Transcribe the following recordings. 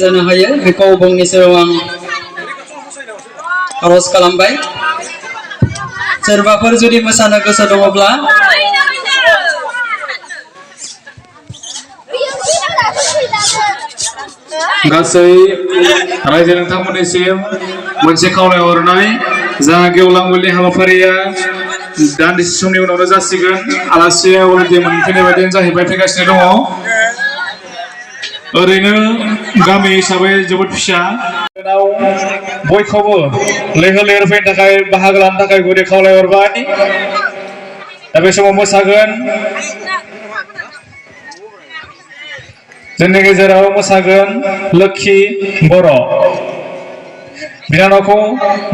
जानो हायो बेखौ बुंनि सेराव आं आरज खालामबाय सोरबाफोर जुदि मोसानो गोसो दङब्ला गासै रायजो नोंथांमोननिसिम मोनसे खावलायहरनाय जा गेवलां मेलनि हाबाफारिया दान्दिसे समनि उनावनो जासिगोन आलासिया अलरेडि मोनफैनाय बायदियानो जाहैबाय फैगासिनो दङ ओरैनो गामि हिसाबै जोबोद फिसा बयखौबो लैहोर लैहोर फैनो थाखाय बाहागो लानो थाखाय गुरै खावलायहरबाय दा बे समाव मोसागोन जोंनि गेजेराव मोसागोन लोक्षी बर' बिनानावखौ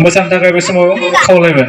मोसानो थाखाय बे समाव खावलायबाय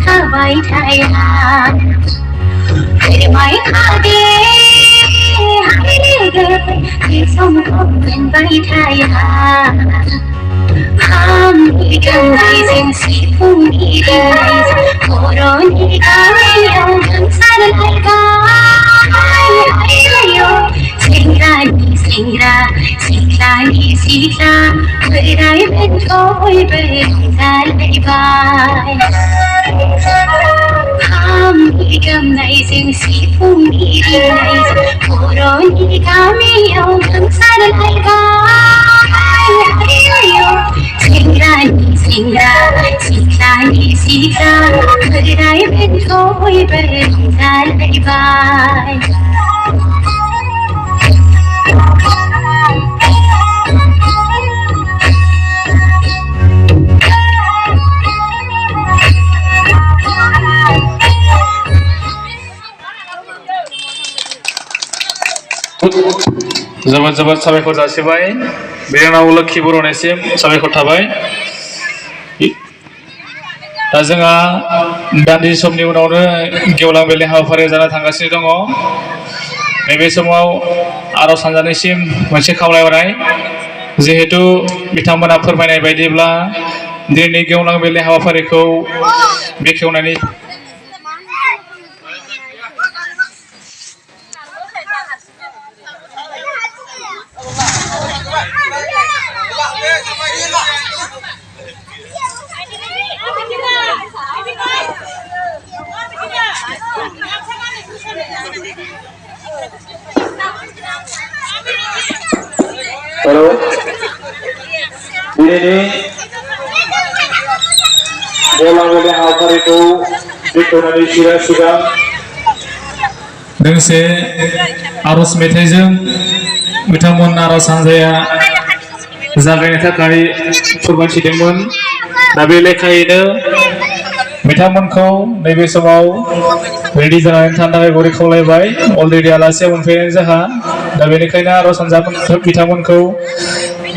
थाबाय थाया फोरमाय खादे हाय लोगो बे समखौ मोनबाय थाया खामनि गोमनायजों सिफुंनि रिंनायजों बर'नि गामियाव गोमसारलायबाय सेंग्रानि सेंग्रा सिख्लानि सिख्ला बोराय बेन्थ बयबो रंजालायबाय खामनि गोमनायजों सिफुंनि रिंनायजों बर'नि गामियाव गोमसारलायबाय सेंग्रानि सेंग्रा सिख्लानि सिख्ला बोराय बेन्थ बयबो रंजालायबाय जोबोद जोबोद साबायखर जासिबाय बिनानाव लोक्षि बर'निसिम साबायखर थाबाय दा जोंहा दान्दिसे समनि उनावनो गेवलां मेलनि हाबाफारिया जाना थांगासिनो दङ नैबे समाव आर'ज हानजानिसिम मोनसे खावलायहरनाय जिहेतु बिथांमोना फोरमायनाय बायदिब्ला दिनैनि गेवलां मेलनि हाबाफारिखौ बेखेवनायनि Halo, ini गेवलां मेलनि हाबाफारिखौ बेखेवनानै सिगां लोगोसे आर'ज मेथाइजों बिथांमोन आर'ज हानजाया जागायनो थाखाय फोरमायथिदोंमोन दा बे लेखायैनो बिथांमोनखौ नैबे समाव रेडि जानानै थानो थाखाय गुरै खावलायबाय अलरेडि आलासिया मोनफैनाय जाहा दा बेनिखायनो आर'ज हानजा बिथांमोनखौ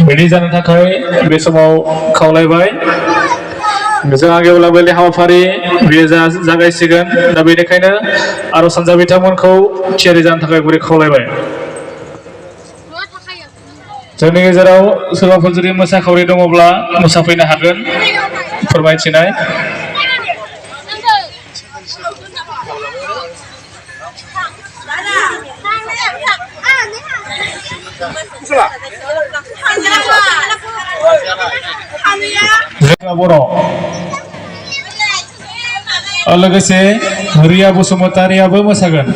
रेडि जानो थाखाय बे समाव खावलायबाय जोंहा गेवलां मेलनि हाबाफारि बेयो जागायसिगोन दा बेनिखायनो आर'ज हानजा बिथांमोनखौ थियारि जानो थाखाय गुरै खावलायबाय जोंनि गेजेराव सोरबाफोर जुदि मोसाखावरि दङब्ला मोसाफैनो हागोन फोरमायथिनाय बर' लोगोसे रिया बसुमतारियाबो मोसागोन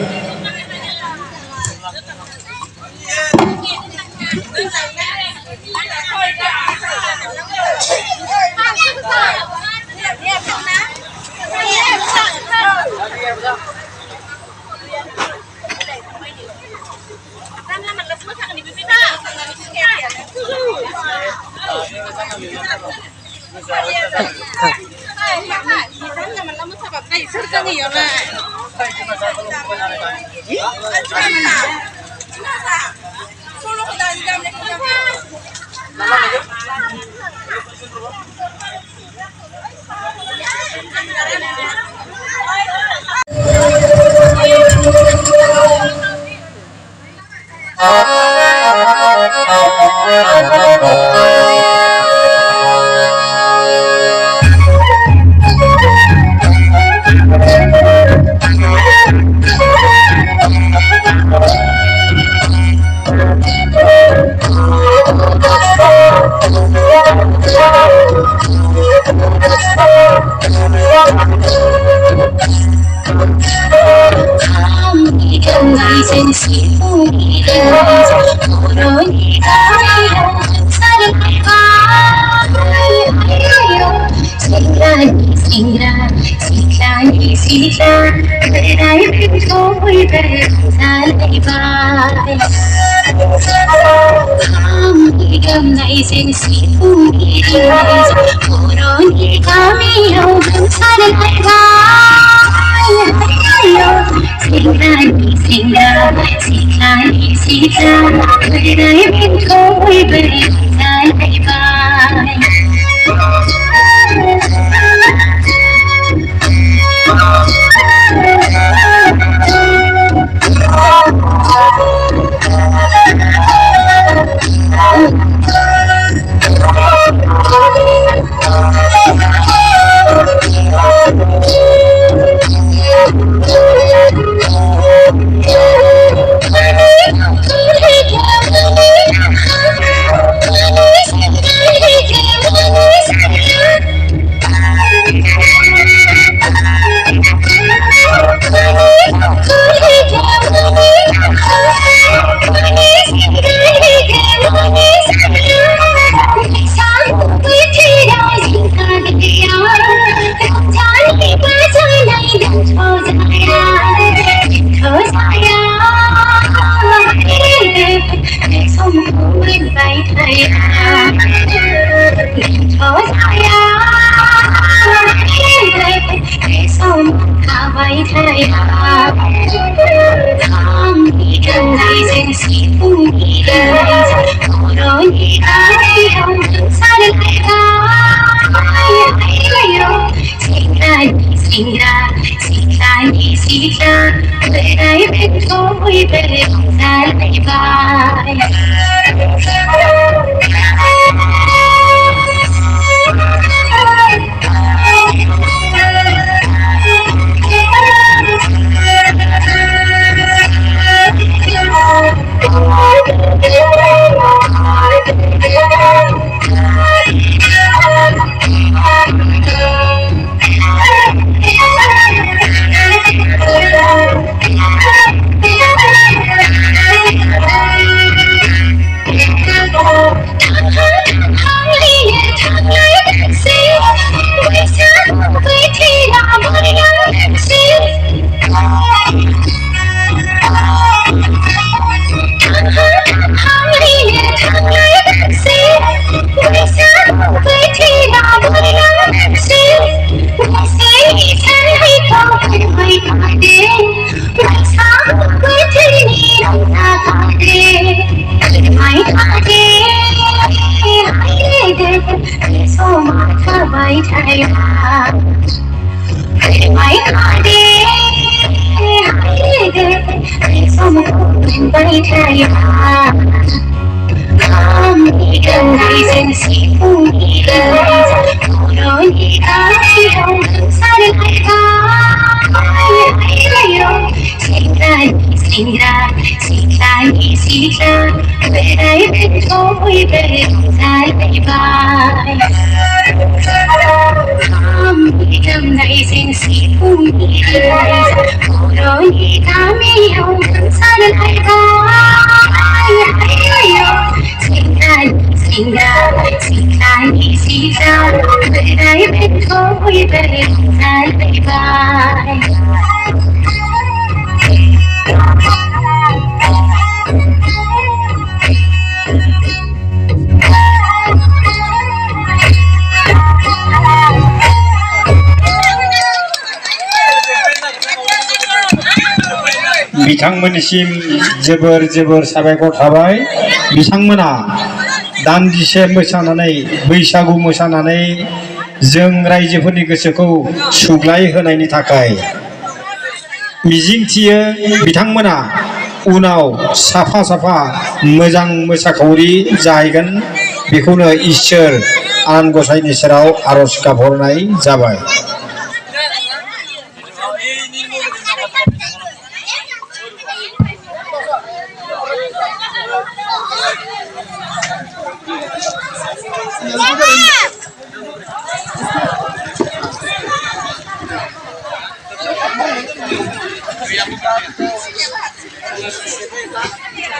बिथांमोननिसिम जोबोर जोबोर साबायखर थाबाय बिथांमोना दान्दिसे मोसानानै बैसागु मोसानानै जों रायजोफोरनि गोसोखौ सुग्लाय होनायनि थाखाय मिजिंथियो बिथांमोना उनाव साफा साफा मोजां मोसाखावरि जाहैगोन बेखौनो इसोर आनान गसाइनि सेराव आरज गाबहरनाय जाबाय।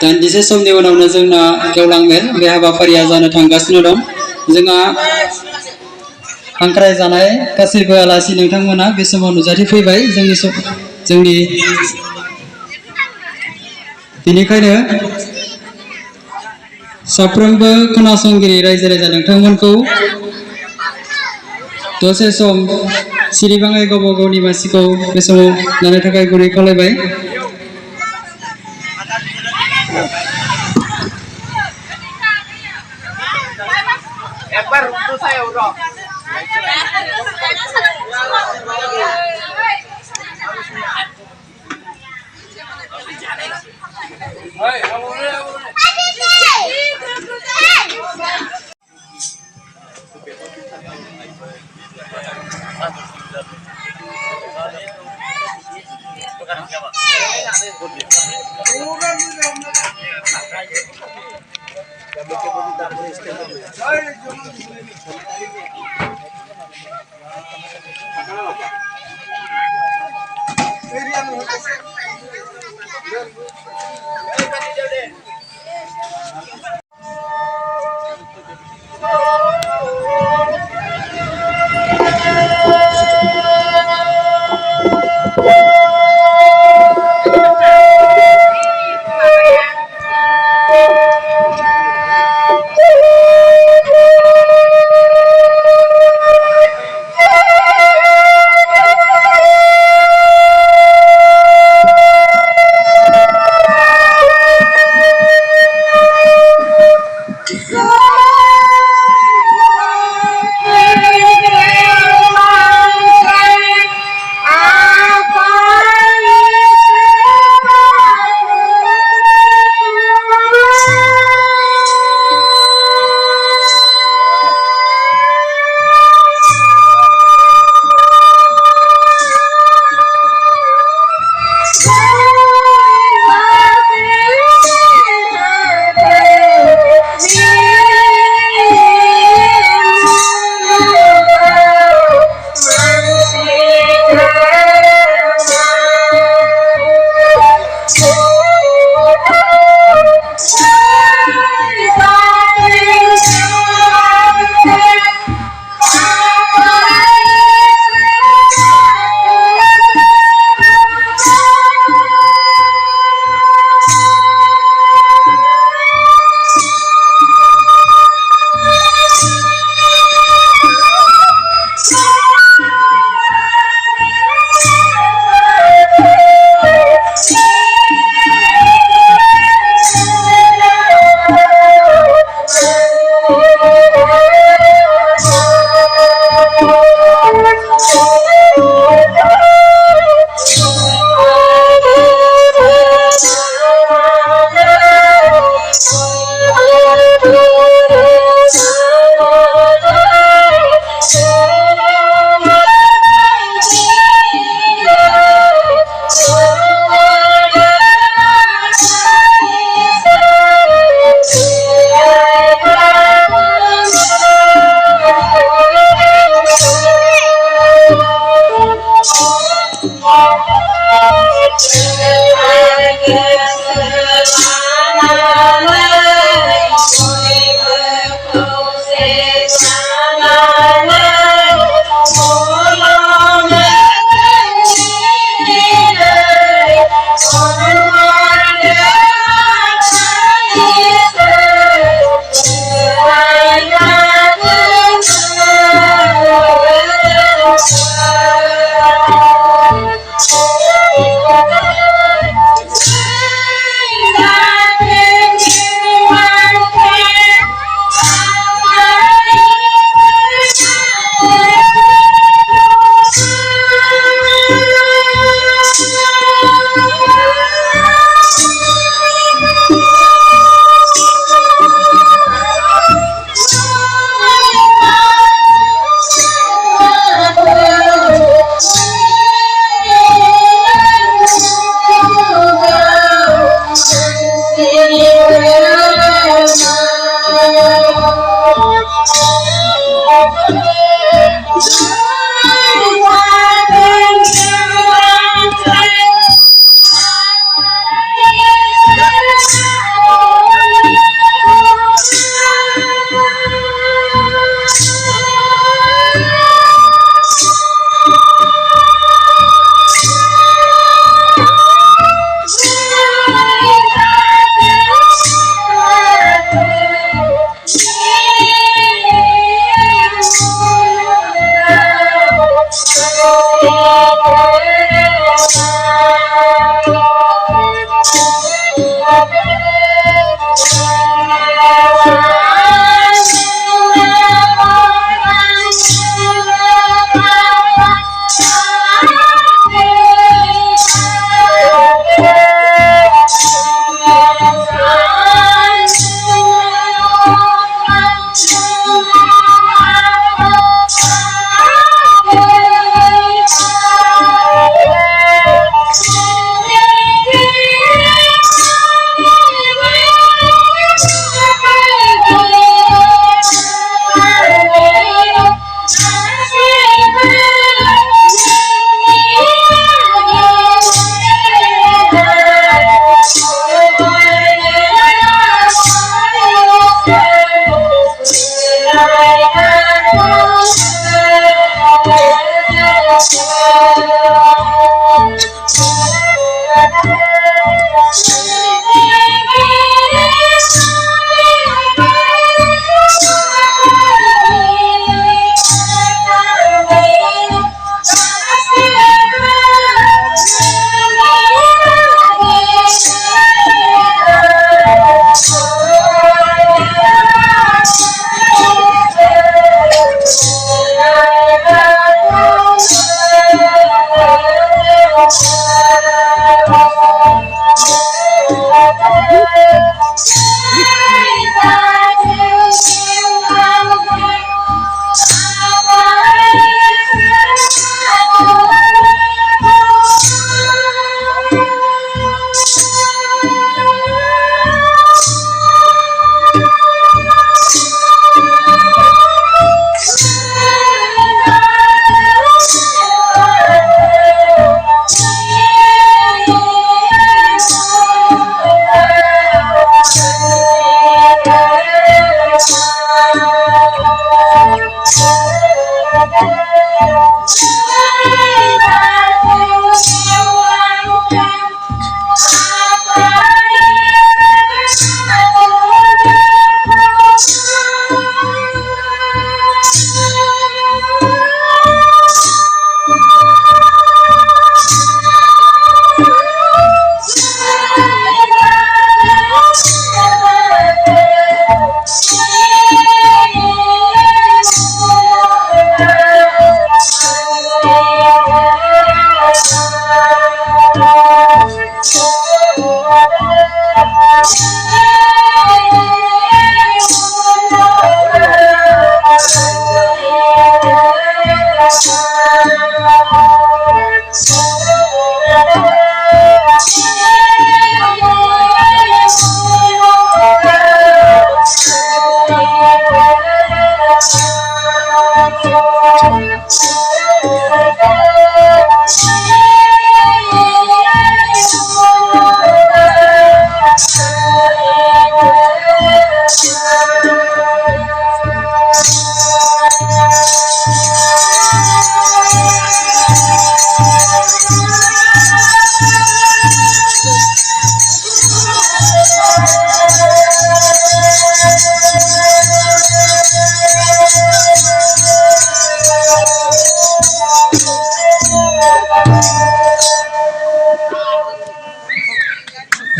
दान्दिसे समनि उनावनो जोंना गेवलां मेल बे हाबाफारिया जानो थांगासिनो दं। जोंहा हांख्राय जानाय गासैबो आलासि नोंथांमोना बे समाव नुजाथिफैबाय जोंनि बेनिखायनो साफ्रोमबो खोनासंगिरि रायजो राजा नोंथांमोनखौ दसे सम सिरिबाङै गावबा गावनि मासिखौ बे समाव लानो थाखाय गुरै खावलायबाय।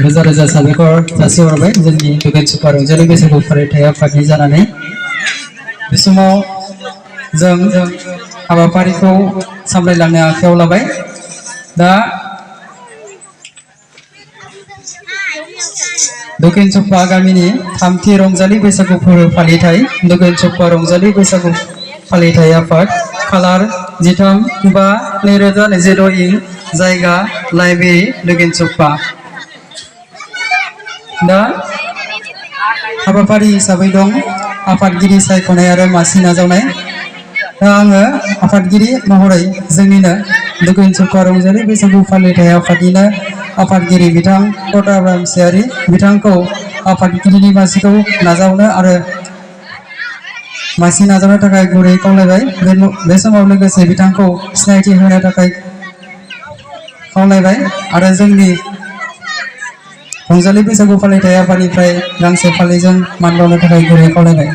रोजा रोजा साबायखर जासिहरबाय जोंनि दुगेन सुपा रंजालि बैसागु फालिथाय आफादनि जानानै बे समाव जों हाबाफारिखौ सामलायलांनो आखायाव लाबाय दा दुगेन सुपा गामिनि थामथि रंजालि बैसागु फोरबो फालिथाय दुगेन सुपा रंजालि बैसागु फालिथाय आफाद खालार 13/5/2020 इं जायगा लाइब्रेरि दुगेन सुपा दा हाबाफारि हिसाबै दं आफादगिरि सायख'नाय आरो मासि नाजावनाय दा आङो आफादगिरि महरै जोंनिनो दुगेन सुपा रंजालि बैसागु फालिथाय आफादनिनो आफादगिरि बिथां प्रताप रामसियारि बिथांखौ आफादगिरिनि मासिखौ नाजावनो आरो मासि नाजावनो थाखाय गुरै खावलायबाय बे समाव लोगोसे बिथांखौ सिनायथि होनो थाखाय खावलायबाय आरो जोंनि रंजालि बैसागु फालिथाय आफादनिफ्राय गांसे फालिजों मान बावनो थाखाय गुरै खावलायबाय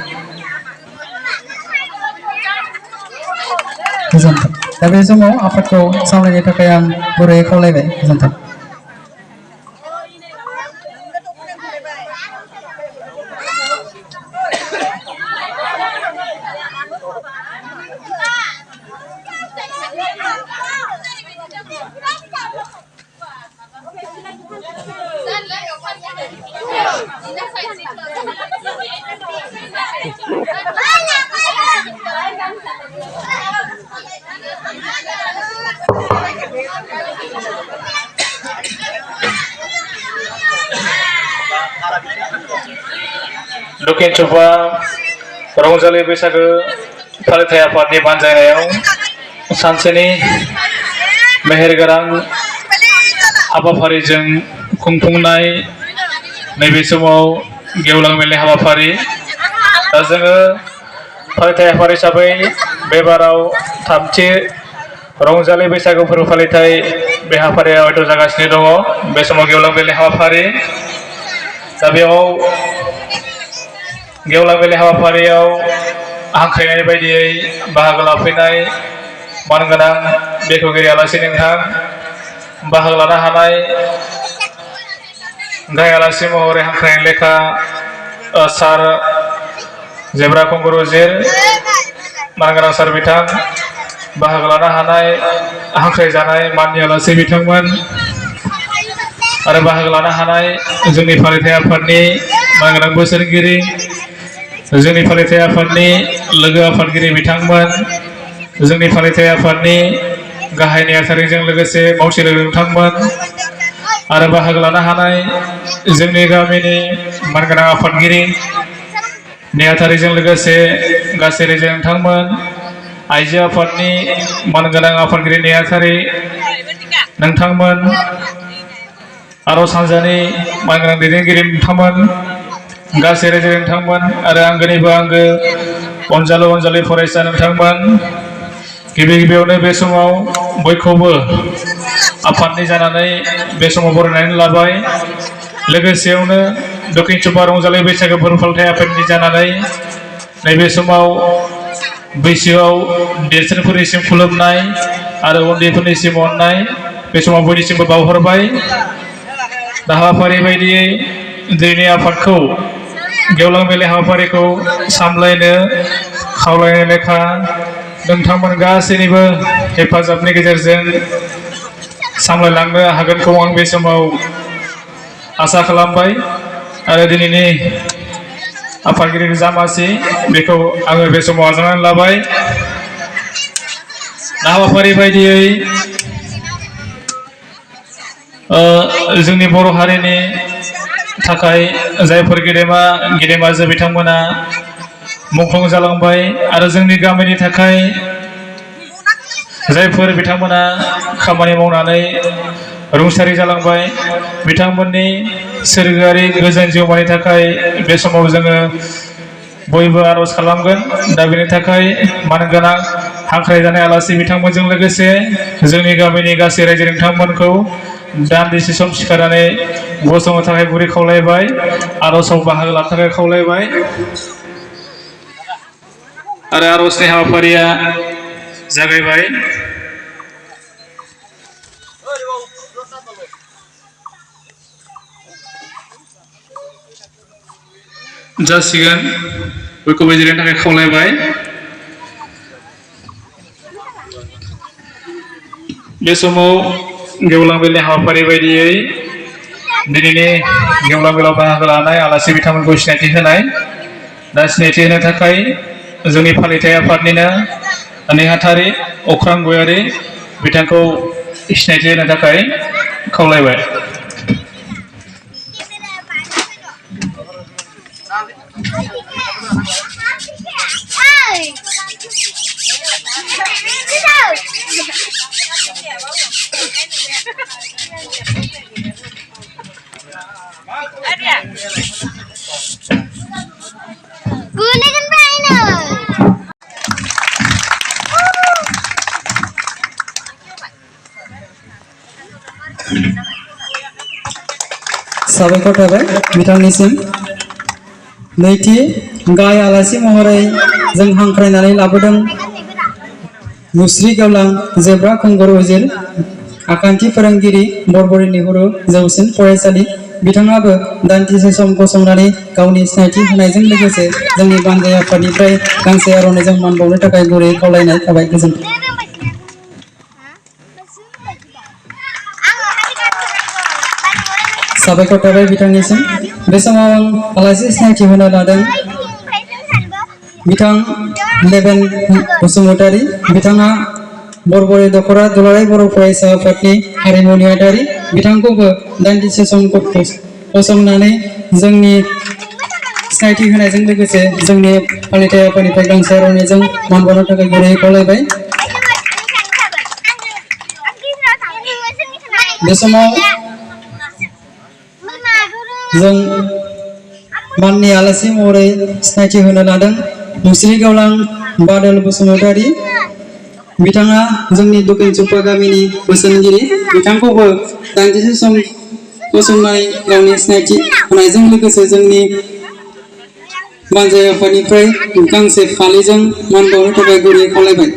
गोजोन्थों दा बे समाव आफादखौ सामलायनो थाखाय आं गुरै खावलायबाय गोजोन्थों दुगेन सुपा रंजालि बैसागो फालिथाय आफादनि बानजायनायाव सानसेनि मेहेरगोनां हाबाफारिजों खुंफुंनाय नैबे समाव गेवलां मेलनि हाबाफारि दा जोङो फालिथाय आफाद हिसाबै बे बाराव थामथि रंजालि बैसागु फोरबो फालिथाय बे हाबाफारिया हयथ' जागासिनो दङ बे समाव गेवलां मेलनि हाबाफारि दा बेयाव गेवलां मेलनि हाबाफारियाव हांख्रायनाय बायदियै बाहागो लाफैनाय मानगोनां बेखेवगिरि आलासि नोंथां बाहागो लानो हानाय गाहाय आलासि महरै हांख्रायनाय लेखा सार जेब्रा खुंगुर उजिर मानगोनां सार बिथां बाहागो लानो हानाय हांख्रायजानाय माननि आलासि बिथांमोन आरो बाहागो लानो हानाय जोंनि फालिथाय आफादनि मानगोनां बोसोरगिरि जोंनि फालिथाय आफादनि लोगो आफादगिरि बिथांमोन जोंनि फालिथाय आफादनि गाहाय नेहाथारिजों लोगोसे मावथि लोगो नोंथांमोन आरो बाहागो लानो हानाय जोंनि गामिनि मानगोनां आफादगिरि नेहाथारिजों लोगोसे गासै रायजो नोंथांमोन आइजो आफादनि मानगोनां आफादगिरि नेहाथारि नोंथांमोन आर'ज हान्जानि मानगोनां दैदेनगिरि नोंथांमोन गासै रायजो नोंथांमोन आरो आंगोनिबो आंगो अनजालु अनजालि फरायसा नोंथांमोन गिबि गिबियावनो बे समाव बयखौबो आफादनि जानानै बे समाव बरायनानै लाबाय लोगोसेयावनो दुगेन सुपा रंजालि बैसागो फोरबो फालिथाय आफादनि जानानै नैबे समाव बैसोआव देरसिनफोरनिसिम खुलुमनाय आरो उन्दैफोरनिसिम अननाय बे समाव बयनिसिमबो बावहरबाय दा हाबाफारि बायदियै दिनैनि आफादखौ गेवलां मेलनि हाबाफारिखौ सामलायनो खावलायनाय लेखा नोंथांमोन गासैनिबो हेफाजाबनि गेजेरजों सामलायलांनो हागोनखौ आं बे समाव आसा खालामबाय आरो दिनैनि आफादगिरिनि जामासि बेखौ आङो बे समाव आजावनानै लाबाय हाबाफारि बायदियै जोंनि बर' हारिनि थाखाय जायफोर गेदेमा बिथांमोना मुंख्लं जालांबाय आरो जोंनि गामिनि थाखाय जायफोर बिथांमोना खामानि मावनानै रुंसारि जालांबाय बिथांमोननि सोरगोआरि गोजोन जिउमानि थाखाय बे समाव जोङो बयबो आर'ज खालामगोन दा बेनि थाखाय मानगोनां हांख्रायजानाय आलासि बिथांमोनजों लोगोसे जोंनि गामिनि गासै रायजो नोंथांमोनखौ दान्दिसे सम सिखारनानै गसंनो थाखाय गुरै खावलायबाय आर'जआव बाहागो लानो थाखाय खावलायबाय आरो आर'जनि हाबाफारिया जागायबाय जासिगोन बयखौबो जिरायनो थाखाय खावलायबाय बे समाव गेवलां मेलनि हाबाफारि बायदियै दिनैनि गेवलां मेलाव बाहागो लानाय आलासि बिथांमोनखौ सिनायथि होनाय दा सिनायथि होनो थाखाय जोंनि फालिथाय आफादनिनो नेहाथारि अख्रां गयारि बिथांखौ सिनायथि होनो थाखाय खावलायबाय साबायखर थाबाय बिथांनिसिम नैथि गाहाय आलासि महरै जों हांख्रायनानै लाबोदों मुस्रि गेवलां जेब्रा खुंगुर उजिर आखान्थि फोरोंगिरि बरबरि नेहुरु जौसिन फरायसालि बिथाङाबो दान्दिसे सम गसंनानै गावनि सिनायथि होनायजों लोगोसे जोंनि बानजाय आफादनिफ्राय गांसे आर'नाइजों मान बावनो थाखाय गुरै खावलायनाय थाबाय गोजोन्थों साबायखर थाबाय बिथांनिसिम बे समाव आं आलासि सिनायथि होनो लादों बिथां लेबेन बसुमतारी बिथाङा बरबरि दख'रा दुलाराय बर' फरायसा आफादनि हारिमु नेहाथारि बिथांखौबो दान्दिसे सम गसंनानै जोंनि सिनायथि होनायजों लोगोसे जोंनि फालिथाय आफादनिफ्राय गांसे आर'नाइजों मान बावनो थाखाय गुरैयै खावलायबाय बे समाव जों माननि आलासि महरै सिनायथि होनो लादों मुस्रि गेवलां बादल बसुमतारी बिथाङा जोंनि दक्षिण सुपा गामिनि बोसोनगिरि बिथांखौबो दान्दिसे सम गसंनानै गावनि सिनायथि होनायजों लोगोसे जोंनि बानजाय आफादनिफ्राय गांसे फालिजों मान बावनो थाखाय गुरैयै खावलायबाय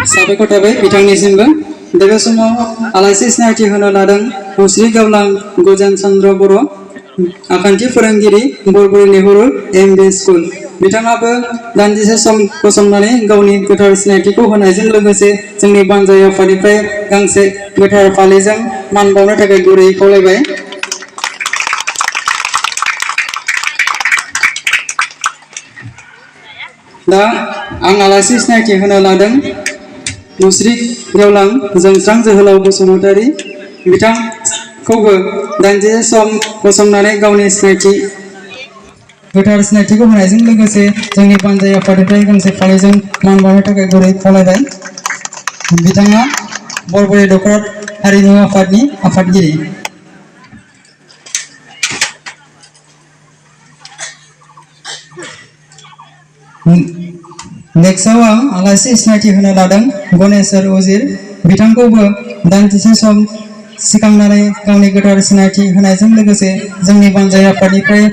साबायखर थाबाय बिथांनिसिमबो बे समाव आलासि सिनायथि होनो लादों मुस्रि गेवलां गजेन चन्द्र बर' आखान्थि फोरोंगिरि बरबरि नेहुरु MB स्कुल बिथाङाबो दान्दिसे सम गसंनानै गावनि गोथार सिनायथिखौ होनायजों लोगोसे जोंनि बानजाय आफादनिफ्राय गांसे गोथार फालिजों मान बावनो थाखाय गुरैयै खावलायबाय दा आं आलासि सिनायथि होनो लादों मुस्रि गेवलां जोंस्रां जोहोलाव बसुमतारी बिथांखौबो दान्दिसे सम गसंनानै गावनि गोथार सिनायथिखौ होनायजों लोगोसे जोंनि बानजाय आफादनिफ्राय गांसे फालिजों मान बावनो थाखाय गुरै खावलायबाय बिथाङा बरबरि दख'रा हारिमु आफादनि आफादगिरि नेक्स्टआव आं आलासि सिनायथि होनो लादों गणेश्वर उजिर बिथांखौबो दान्दिसे सम सिखांनानै गावनि गोथार सिनायथि होनायजों लोगोसे जोंनि बानजाय आफादनिफ्राय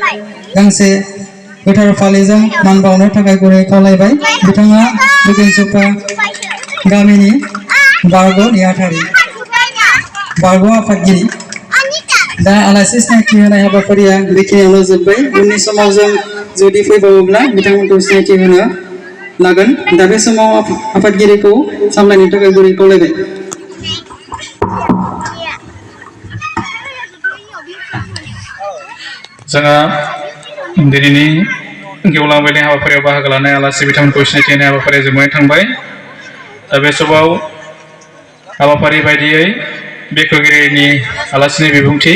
गांसे गोथार फालिजों मान बावनो थाखाय गुरै खावलायबाय बिथाङा दक्षिण सुपा गामिनि बारग' नेहाथारि बारग' आफादगिरि दा आलासि सिनायथि होनाय हाबाफारिया बेखिनियावनो जोब्बाय उननि समाव जों जुदि फैबावोब्ला बिथांमोनखौ सिनायथि होनो लागोन दा बे समाव आफादगिरिखौ सामलायनो थाखाय गुरै खावलायबाय जोंहा दिनैनि गेवलां मेलनि हाबाफारियाव बाहागो लानाय आलासि बिथांमोनखौ सिनायथि होनाय हाबाफारिया जोबनानै थांबाय दा बे समाव हाबाफारि बायदियै बेखेवगिरिनि आलासिनि बिबुंथि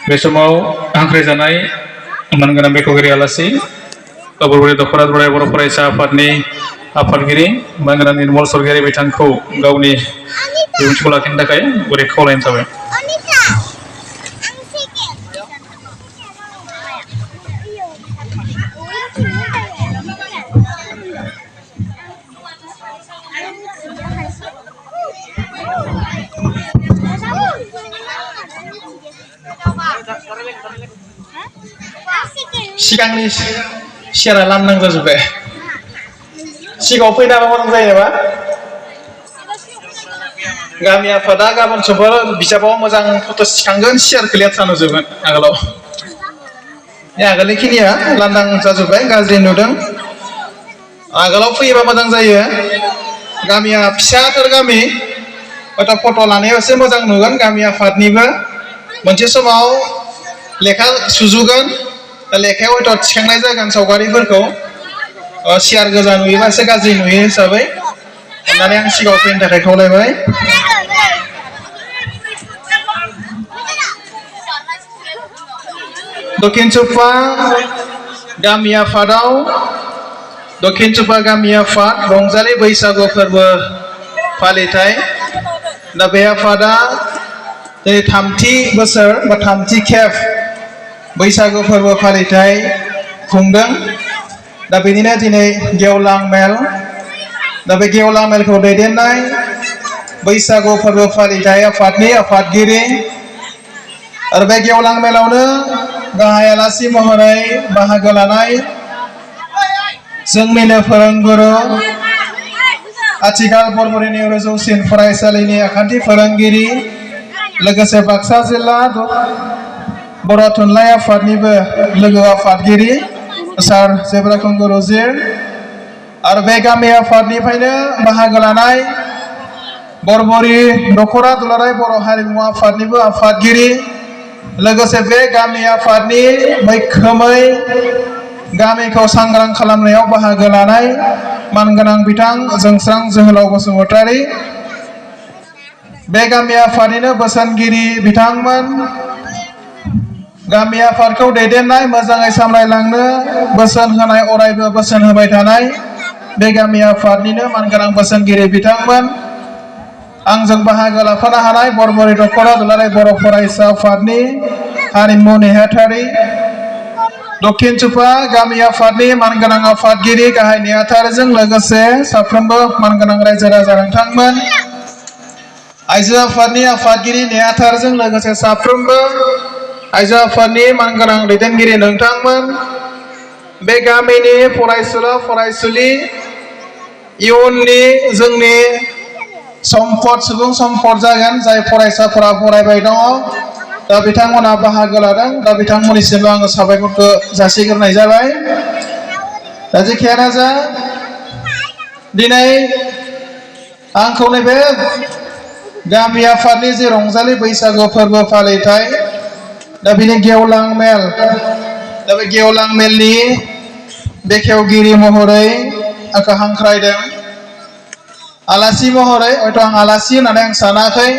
बे समाव हांख्रायजानाय मानगोनां बेखेवगिरि आलासि बरबरि दख'रा दुलाराय बर' फरायसा आफादनि आफादगिरि मानगोनां निर्मल सरगियारि बिथांखौ गावनि बिबुंथिखौ लाखिनो थाखाय गुरै खावलायनाय थाबाय सिगांनि सियारा लांदां जाजोब्बाय सिगाङाव फैनाबा मोजां जायो नामा गामि आफादा गाबोन समफोर बिजाबाव मोजां फट' सिखांगोन सियारखौ लेथ्रा नुजोबगोन आगोलाव आगोलनि खिनिया लांदां जाजोब्बाय गाज्रि नुदों आगोलाव फैयोबा मोजां जायो गामिया फिसाथार गामि हयथ' फट' लानायाव एसे मोजां नुगोन गामि आफादनिबो मोनसे समाव लेखा सुजुगोन लेखायाव हयथ' थिखांनाय जागोन सावगारिफोरखौ सियार गोजा नुयोबा एसे गाज्रि नुयो हिसाबै अन्नानै आं सिगाङाव फैनो थाखाय खावलायबाय दक्षिण सुपा गामि आफादाव दक्षिण सुपा गामि आफाद रंजालि बैसागु फोरबो फालिथाय दा बे आफादा दिनै थामथि बोसोर बा थामथि खेब बैसागु फोरबो फालिथाय खुंदों दा बेनिनो दिनै गेवलां मेल दा बे गेवलां मेलखौ दैदेननाय बैसागु फोरबो फालिथाय आफादनि आफादगिरि आरो बे गेवलां मेलावनो गाहाय आलासि महरै बाहागो लानाय जोंनिनो फोरोंगुरु आथिखाल बरबरिनि गोजौसिन फरायसालिनि आखान्थि फोरोंगिरि लोगोसे बाक्सा जिल्ला बर' थुनलाइ आफादनिबो लोगो आफादगिरि सार जेब्राखुंगुर रुजिर आरो बे गामि आफादनिफ्रायनो बाहागो लानाय बरबरि दख'रा दुलाराय बर' हारिमु आफादनिबो आफादगिरि लोगोसे बे गामि आफादनि मैखोमै गामिखौ सांग्रां खालामनायाव बाहागो लानाय मानगोनां बिथां जोंस्रां जोहोलाव बसुमतारी बे गामि आफादनिनो बोसोनगिरि बिथांमोन गामि आफादखौ दैदेननाय मोजाङै सामलायलांनो बोसोन होनाय अरायबो बोसोन होबाय थानाय बे गामि आफादनिनो मानगोनां बोसोनगिरि बिथांमोन आंजों बाहागो लाफानो हानाय बरबरि दख'रा दुलाराय बर' फरायसा आफादनि हारिमु नेहाथारि दक्षिण सुपा गामि आफादनि मानगोनां आफादगिरि गाहाय नेहाथारिजों लोगोसे साफ्रोमबो मानगोनां रायजो राजा नोंथांमोन आइजो आफादनि आफादगिरि नेहाथारिजों लोगोसे साफ्रोमबो आइजो आफादनि मानगोनां दैदेनगिरि नोंथांमोन बे गामिनि फरायसुला फरायसुलि इयुननि जोंनि सम्पद सुबुं सम्पद जागोन जाय फरायसाफोरा फरायबाय दङ दा बिथांमोना बाहागो लादों दा बिथांमोननिसिमबो आङो साबायखरखौ जासिग्रोनाय जाबाय दा जेखियानो जा दिनै आंखौ नैबे गामि आफादनि जे रंजालि बैसागु फोरबो फालिथाय दा बिनि गेवलां मेल दा बे गेवलां मेलनि बेखेवगिरि महरै आंखौ हांख्रायदों आलासि महरै हयथ' आं आलासि होननानै आं सानाखै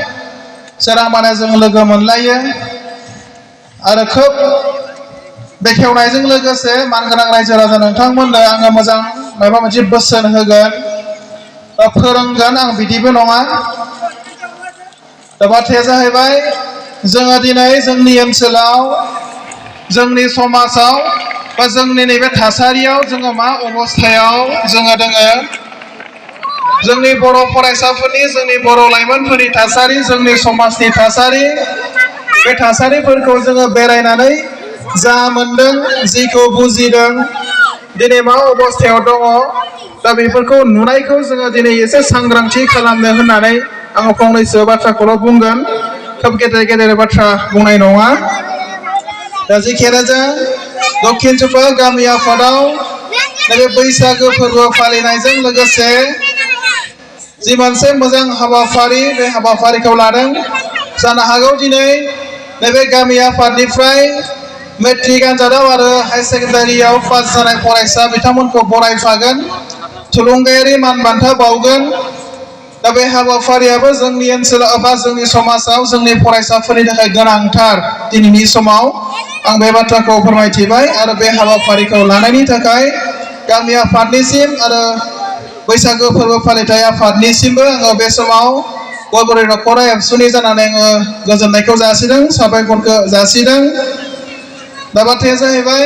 सोरांबानो जों लोगो मोनलायो आरो खोब बेखेवनायजों लोगोसे मानगोनां रायजो राजा नोंथांमोननो आङो मोजां माबा मोनसे बोसोन होगोन बा फोरोंगोन आं बिदिबो नङा दा बाथ्राया जाहैबाय जोङो दिनै जोंनि ओनसोलाव जोंनि समाजाव बा जोंनि नैबे थासारियाव जोङो मा अबस्थायाव जोङो दोङो जोंनि बर' फरायसाफोरनि जोंनि बर' लाइमोनफोरनि थासारि जोंनि समाजनि थासारि बे थासारिफोरखौ जोङो बेरायनानै जा मोनदों जिखौ बुजिदों दिनै मा अबस्थायाव दङ दा बेफोरखौ नुनायखौ जोङो दिनै एसे सांग्रांथि खालामनो होननानै आङो फंनैसो बाथ्राखौल' बुंगोन खोब गेदेर गेदेर बाथ्रा बुंनाय नङा दा जेखियानो जा दक्षिण सुपा गामि आफादाव नैबे बैसागो फोरबो फालिनायजों लोगोसे जि मोनसे मोजां हाबाफारि बे हाबाफारिखौ लादों जानो हागौ दिनै नैबे गामि आफादनिफ्राय मेट्रिक आनजादाव आरो हायार सेकेन्डारियाव पास जानाय फरायसा बिथांमोनखौ बरायफागोन थुलुंगायारि मान बान्था बावगोन दा बे हाबाफारियाबो जोंनि ओनसोलाव बा जोंनि समाजाव जोंनि फरायसाफोरनि थाखाय गोनांथार दिनैनि समाव आं बे बाथ्राखौ फोरमायथिबाय आरो बे हाबाफारिखौ लानायनि थाखाय गामि आफादनिसिम आरो बैसागो फोरबो फालिथाय आफादनिसिमबो आङो बे समाव बरबरि दख'रा एबसुनि जानानै आङो गोजोननायखौ जासिदों साबायखरखौ जासिदों दा बाथ्राया जाहैबाय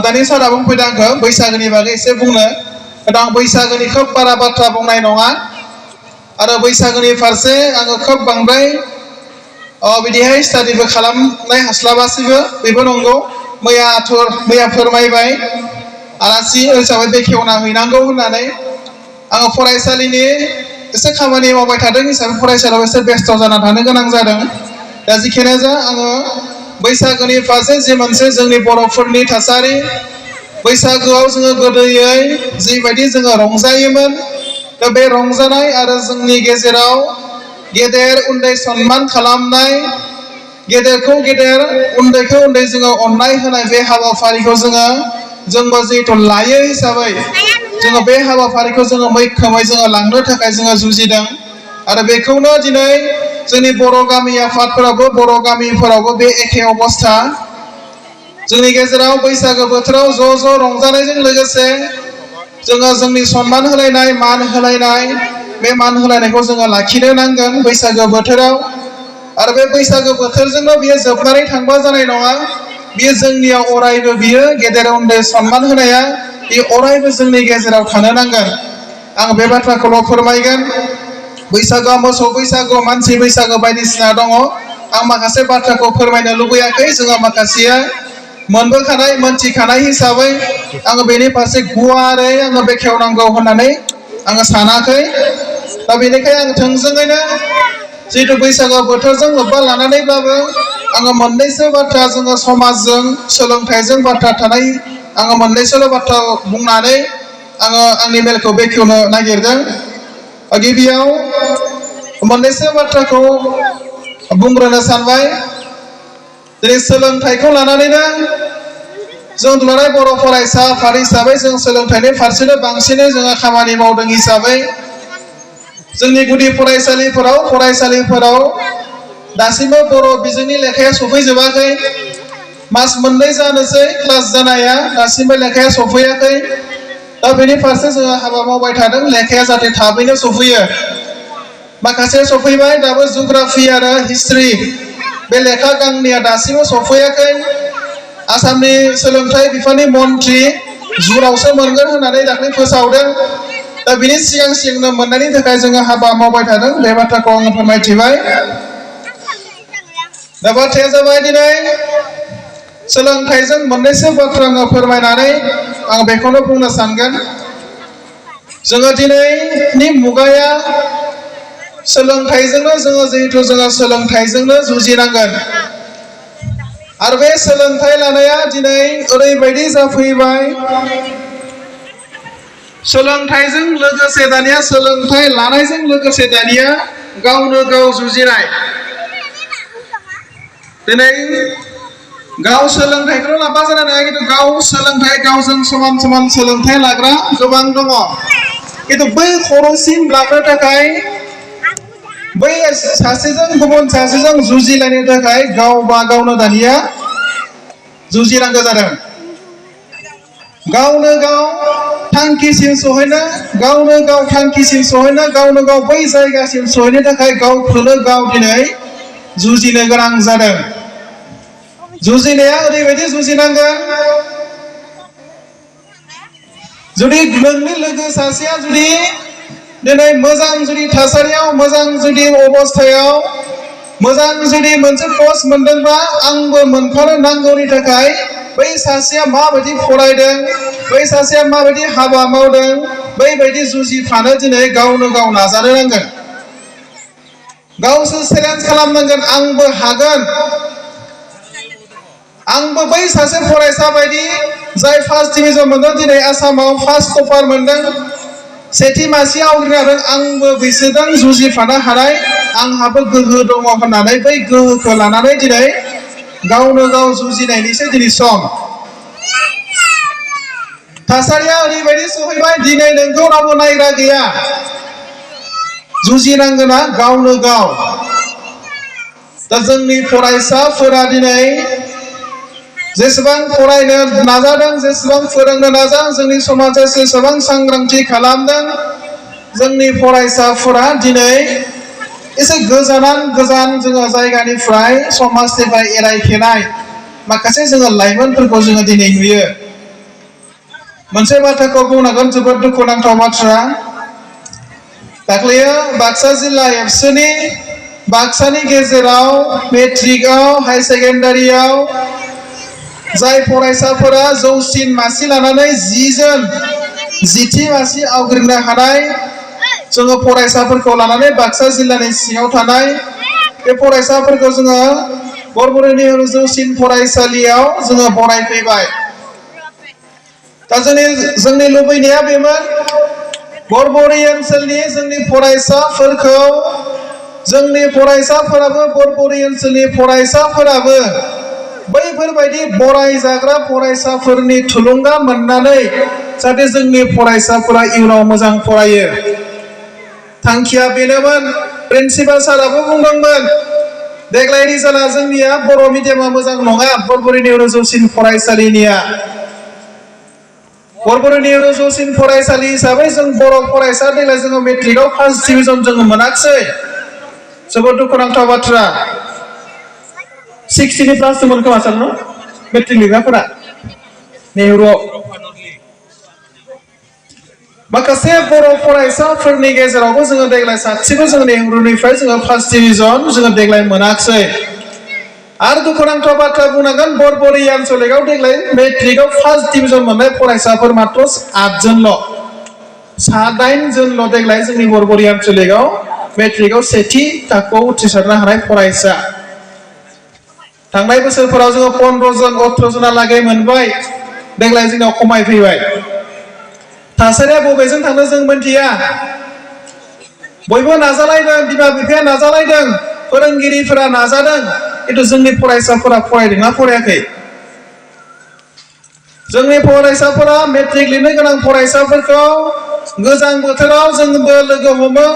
दानि सारा बुंफैदों आंखौ बैसागोनि बागै एसे बुंनो आं बैसागोनि खोब बारा बाथ्रा बुंनाय नङा आरो बैसागोनि फारसे आङो खोब बांद्राय बिदिहाय स्टाडिबो खालामनाय हास्लाबासैबो बेबो नंगौ मैया फोरमायबाय आलासि हिसाबै बेखेवना हैनांगौ होननानै आङो फरायसालिनि एसे खामानि मावबाय थादों हिसाबै फरायसालियाव एसे बेस्थ' जाना थानो गोनां जादों दा जिखियानो जा आङो बैसागोनि फारसे जि मोनसे जोंनि बर'फोरनि थासारि बैसागोआव जोङो गोदोयै जिबायदि जोङो रंजायोमोन दा बे रंजानाय आरो जोंनि गेजेराव गेदेर उन्दै सनमान खालामनाय गेदेरखौ गेदेर उन्दैखौ उन्दै जोङो अननाय होनाय बे हाबाफारिखौ जोंबो जिहेथु लायो हिसाबै जोङो बे हाबाफारिखौ जोङो मैखोमै जोङो लांनो थाखाय जोङो जुजिदों आरो बेखौनो दिनै जोंनि बर' गामि आफादफोरावबो बर' गामिफोरावबो बे एखे अबस्था जोंनि गेजेराव बैसागो बोथोराव ज' रंजानायजों लोगोसे जोङो जोंनि सनमान होलायनाय मान होलायनाय बे मान होलायनायखौ जोङो लाखिनो नांगोन बैसागो बोथोराव आरो बे बैसागो बोथोरजोंनो बियो जोबनानै थांबा जानाय नङा बियो जोंनियाव अरायबो बियो गेदेर उन्दै सनमान होनाया बे अरायबो जोंनि गेजेराव थानो नांगोन आं बे बाथ्राखौल' फोरमायगोन बैसागोआ मोसौ बैसागु मानसि बैसागो बायदिसिना दङ आं माखासे बाथ्राखौ फोरमायनो लुबैयाखै जोङो माखासेया मोनबोखानाय मोनथिखानाय हिसाबै आङो बेनि फारसे गुवारै आङो बेखेवनांगौ होननानै आङो सानाखै दा बेनिखायनो आं थोंजोङैनो जिहेतु बैसागो बोथोरजों लोब्बा लानानैब्लाबो आङो मोननैसो बाथ्रा जोङो समाजजों सोलोंथाइजों बाथ्रा थानाय आङो मोननैसोल' बाथ्रा बुंनानै आङो आंनि मेलखौ बेखेवनो नागिरदों गिबियाव मोननैसो बाथ्राखौ बुंग्रोनो सानबाय दिनै सोलोंथाइखौ लानानैनो जों दुलाराय बर' फरायसा आफाद हिसाबै जों सोलोंथाइनि फारसेनो बांसिनै जोङो खामानि मावदों हिसाबै जोंनि गुदि फरायसालिफोराव दासिमबो बर' बिजोंनि लेखाया सफैजोबाखै मास मोननै जानोसै क्लास जानाया दासिमबो लेखाया सफैयाखै दा बेनि फारसे जोङो हाबा मावबाय थादों लेखाया जाहाथे थाबैनो सफैयो माखासे सफैबाय दाबो जिअ'ग्राफि आरो हिस्ट्रि बे लेखा गांनैया दासिमबो सफैयाखै आसामनि सोलोंथाइ बिफाननि मन्थ्रि जुनावसो मोनगोन होननानै दाख्लै फोसावदों दा बिनि सिगांनो मोननायनि थाखाय जोङो हाबा मावबाय थादों बे बाथ्राखौ आङो फोरमायथिबाय दा बाथ्राया जाबाय दिनै सोलोंथाइजों मोननैसो बाथ्रा आङो फोरमायनानै आं बेखौनो बुंनो सानगोन जोङो दिनैनि मुगाया सोलोंथाइजोंनो जिहेथु जोङो सोलोंथाइजोंनो जुजिनांगोन आरो बे सोलोंथाइ लानाया दिनै ओरैबायदि जाफैबाय सोलोंथाइजों लोगोसे दानिया सोलोंथाइ लानायजों लोगोसे दानिया गावनो गाव जुजिनाय दिनै गाव सोलोंथाइखौल' लाबा जानाय नङा खिन्थु गाव सोलोंथाइ गावजों समान सोलोंथाइ लाग्रा गोबां दङ खिन्थु बै खर'सिम लांनो थाखाय बै सासेजों गुबुन सासेजों जुजिलायनो थाखाय गावबा गावनो दानिया जुजिनांगौ जादों गावनो गाव थांखिसिम सहैनो गावनो गाव बै जायगासिम सहैनो थाखाय गावखौनो गाव दिनै जुजिनो गोनां जादों जुजिनाया ओरैबायदि जुजिनांगोन जुदि नोंनि लोगो सासेया जुदि दिनै मोजां जुदि थासारियाव मोजां जुदि अबस्थायाव मोजां जुदि मोनसे पस्ट मोनदोंबा आंबो मोनफानो नांगौनि थाखाय बै सासेया माबायदि फरायदों बै सासेया माबायदि हाबा मावदों बैबायदि जुजिफानो दिनै गावनो गाव नाजानो नांगोन गावसो चेलेन्ज खालामनांगोन आंबो हागोन आंबो बै सासे फरायसा बायदि जाय फार्स्ट डिभिजन मोनदों दिनै आसामाव फार्स्ट टपार मोनदों सेथि मासि आवग्रिनो हादों आंबो बिसोरजों जुजिफानो हानाय आंहाबो गोहो दङ होननानै बै गोहोखौ लानानै दिनै गावनो गाव जुजिनायनिसो दिनै सम थासारिया ओरैबायदि सहैबाय दिनै नोंखौ रावबो नायग्रा गैया जुजिनांगोना गावनो गाव दा जोंनि फरायसाफोरा दिनै जेसेबां फरायनो नाजादों जेसेबां फोरोंनो नाजादों जोंनि समाजा जेसेबां सांग्रांथि खालामदों जोंनि फरायसाफोरा दिनै एसे गोजान जोङो जायगानिफ्राय समाजनिफ्राय एरायखेनाय माखासे जोङो लाइमोनफोरखौ जोङो दिनै नुयो मोनसे बाथ्राखौ बुंनांगोन जोबोद दुखुनांथाव बाथ्रा दाख्लैयो बाक्सा जिल्ला एबसुनि बाक्सानि गेजेराव मेट्रिकआव हाई सेकेन्डारियाव जाय फरायसाफोरा जौसिन मासि लानानै 10 जन 10थि मासि आवग्रिनो हानाय जोङो फरायसाफोरखौ लानानै बाक्सा जिल्लानि सिङाव थानाय बे फरायसाफोरखौ जोङो बरबरुन नेहरू जौसिन फरायसालियाव जोङो बरायफैबाय। दा जोंनि लुबैनाया बेमोन बरबरि ओनसोलनि जोंनि फरायसाफोरखौ जोंनि फरायसाफोराबो बरबरि ओनसोलनि फरायसाफोराबो बैफोरबायदि बरायजाग्रा फरायसाफोरनि थुलुंगा मोननानै जाहाथे जोंनि फरायसाफोरा इयुनाव मोजां फरायो थांखिया बेनोमोन। प्रिन्सिपाल साराबो बुंदोंमोन देग्लाय रिजाल्टआ जोंनिया बर' मिडियामा मोजां नङा बरबरुन नेहरू जौसिन फरायसालिनिया। बरबरुन नेहरू जौसिन फरायसालि हिसाबै जों बर' फरायसा देग्लाय जोङो मेट्रिकआव फार्स्ट डिभिजन जोङो मोनाखिसै जोबोद दुखुनांथाव बाथ्रा। 60 प्लास दंमोन खोमा सार न मेट्रिक लिरग्राफोरा नेहरूआव। माखासे बर' फरायसाफोरनि गेजेरावबो जोङो देग्लाय सासेबो जोङो नेहरूनिफ्राय जोङो फार्स्ट डिभिजन जोङो देग्लाय मोनाखिसै। आरो दुखुनांथाव बाथ्रा बुंनांगोन बरबरि आनसलिकआव देग्लाय मेट्रिकआव फार्स्ट डिभिजन मोननाय फरायसाफोर मात्र 8 जनल' 8 जनल' देग्लाय जोंनि बरबरि आनसलिकआव मेट्रिकआव सेथि थाखोआव उथ्रिसारनो हानाय फरायसा। थांनाय बोसोरफोराव जोङो 15 जन 18 जनालागै मोनबाय देग्लाय जोंनाव खमायफैबाय। थासारिया बबेजों थांनो जों मिन्थिया। बयबो नाजालायदों बिमा बिफाया नाजालायदों फोरोंगिरिफोरा नाजादों खिन्थु जोंनि फरायसाफोरा फरायदोंना फरायाखै? जोंनि फरायसाफोरा मेट्रिक लिरनो गोनां फरायसाफोरखौ गोजां बोथोराव जोंबो लोगो हमो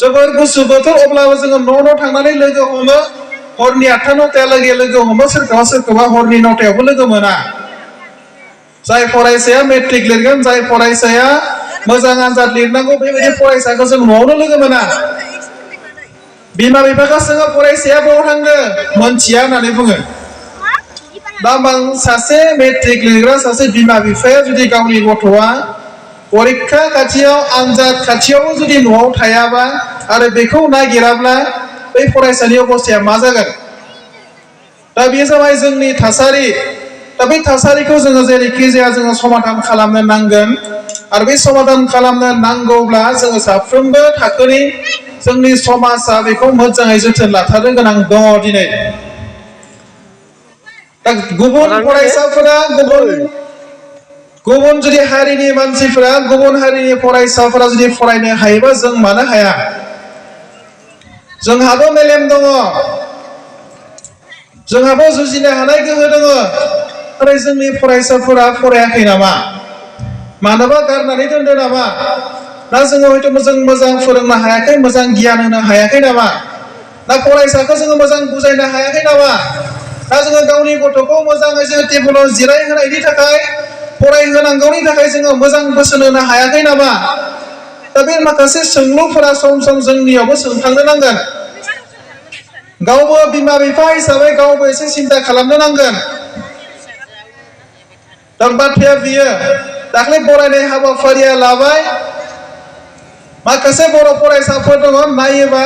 जोबोर गुसु बोथोर अब्लाबो जोङो न' थांनानै लोगो हमो हरनि 8टा 9टायालागै लोगो हमो सोरखौबा हरनि 9टायावबो लोगो मोना। जाय फरायसाया मेट्रिक लिरगोन जाय फरायसाया मोजां आनजाद लिरनांगौ बेबायदि फरायसाखौ जों न'आवनो लोगो मोना। बिमा बिफाखौ सोङो फरायसाया बबाव थांदों मोनथिया होननानै बुङो। दा सासे मेट्रिक लिरग्रा सासे बिमा बिफाया जुदि गावनि गथ'आ परीक्षा खाथियाव आनजाद खाथियावबो जुदि न'आव थायाबा आरो बेखौ नागिराब्ला बै फरायसानि अबस्थाया मा जागोन? दा बेयो जाबाय जोंनि थासारि। दा बे थासारिखौ जोङो जेरैखि जाया जोङो समाधान खालामनो नांगोन आरो बे समाधान खालामनो नांगौब्ला जोङो साफ्रोमबो थाखोनि जोंनि समाजा बेखौ मोजाङै जोथोन लाथारनो गोनां दङ दिनै। दा गुबुन फरायसाफोरा गुबुन जुदि हारिनि मानसिफोरा गुबुन हारिनि फरायसाफोरा जुदि फरायनो हायोबा जों मानो हाया? जोंहाबो मेलेम दङ जोंहाबो जुजिनो हानाय गोहो दङ नाथाय जोंनि फरायसाफोरा फरायाखै नामा? मानोबा गारनानै दोनदों नामा? ना जोङो हयथ' जों मोजां फोरोंनो हायाखै मोजां गियान होनो हायाखै नामा? ना फरायसाखौ जोङो मोजां बुजायनो हायाखै नामा? ना जोङो गावनि गथ'खौ मोजाङै जोङो टेबोलाव जिरायहोनायनि थाखाय फरायहोनांगौनि थाखाय जोङो मोजां बोसोन होनो हायाखै नामा? दा बे माखासे सोंलुफोरा सम सम जोंनियावबो सोंखांनो नांगोन। गावबो बिमा बिफा हिसाबै गावबो एसे सिन्था खालामनो नांगोन। दा बाथ्राया बियो दाख्लै बरायनाय हाबाफारिया लाबाय माखासे बर' फरायसाफोर दङ नायोबा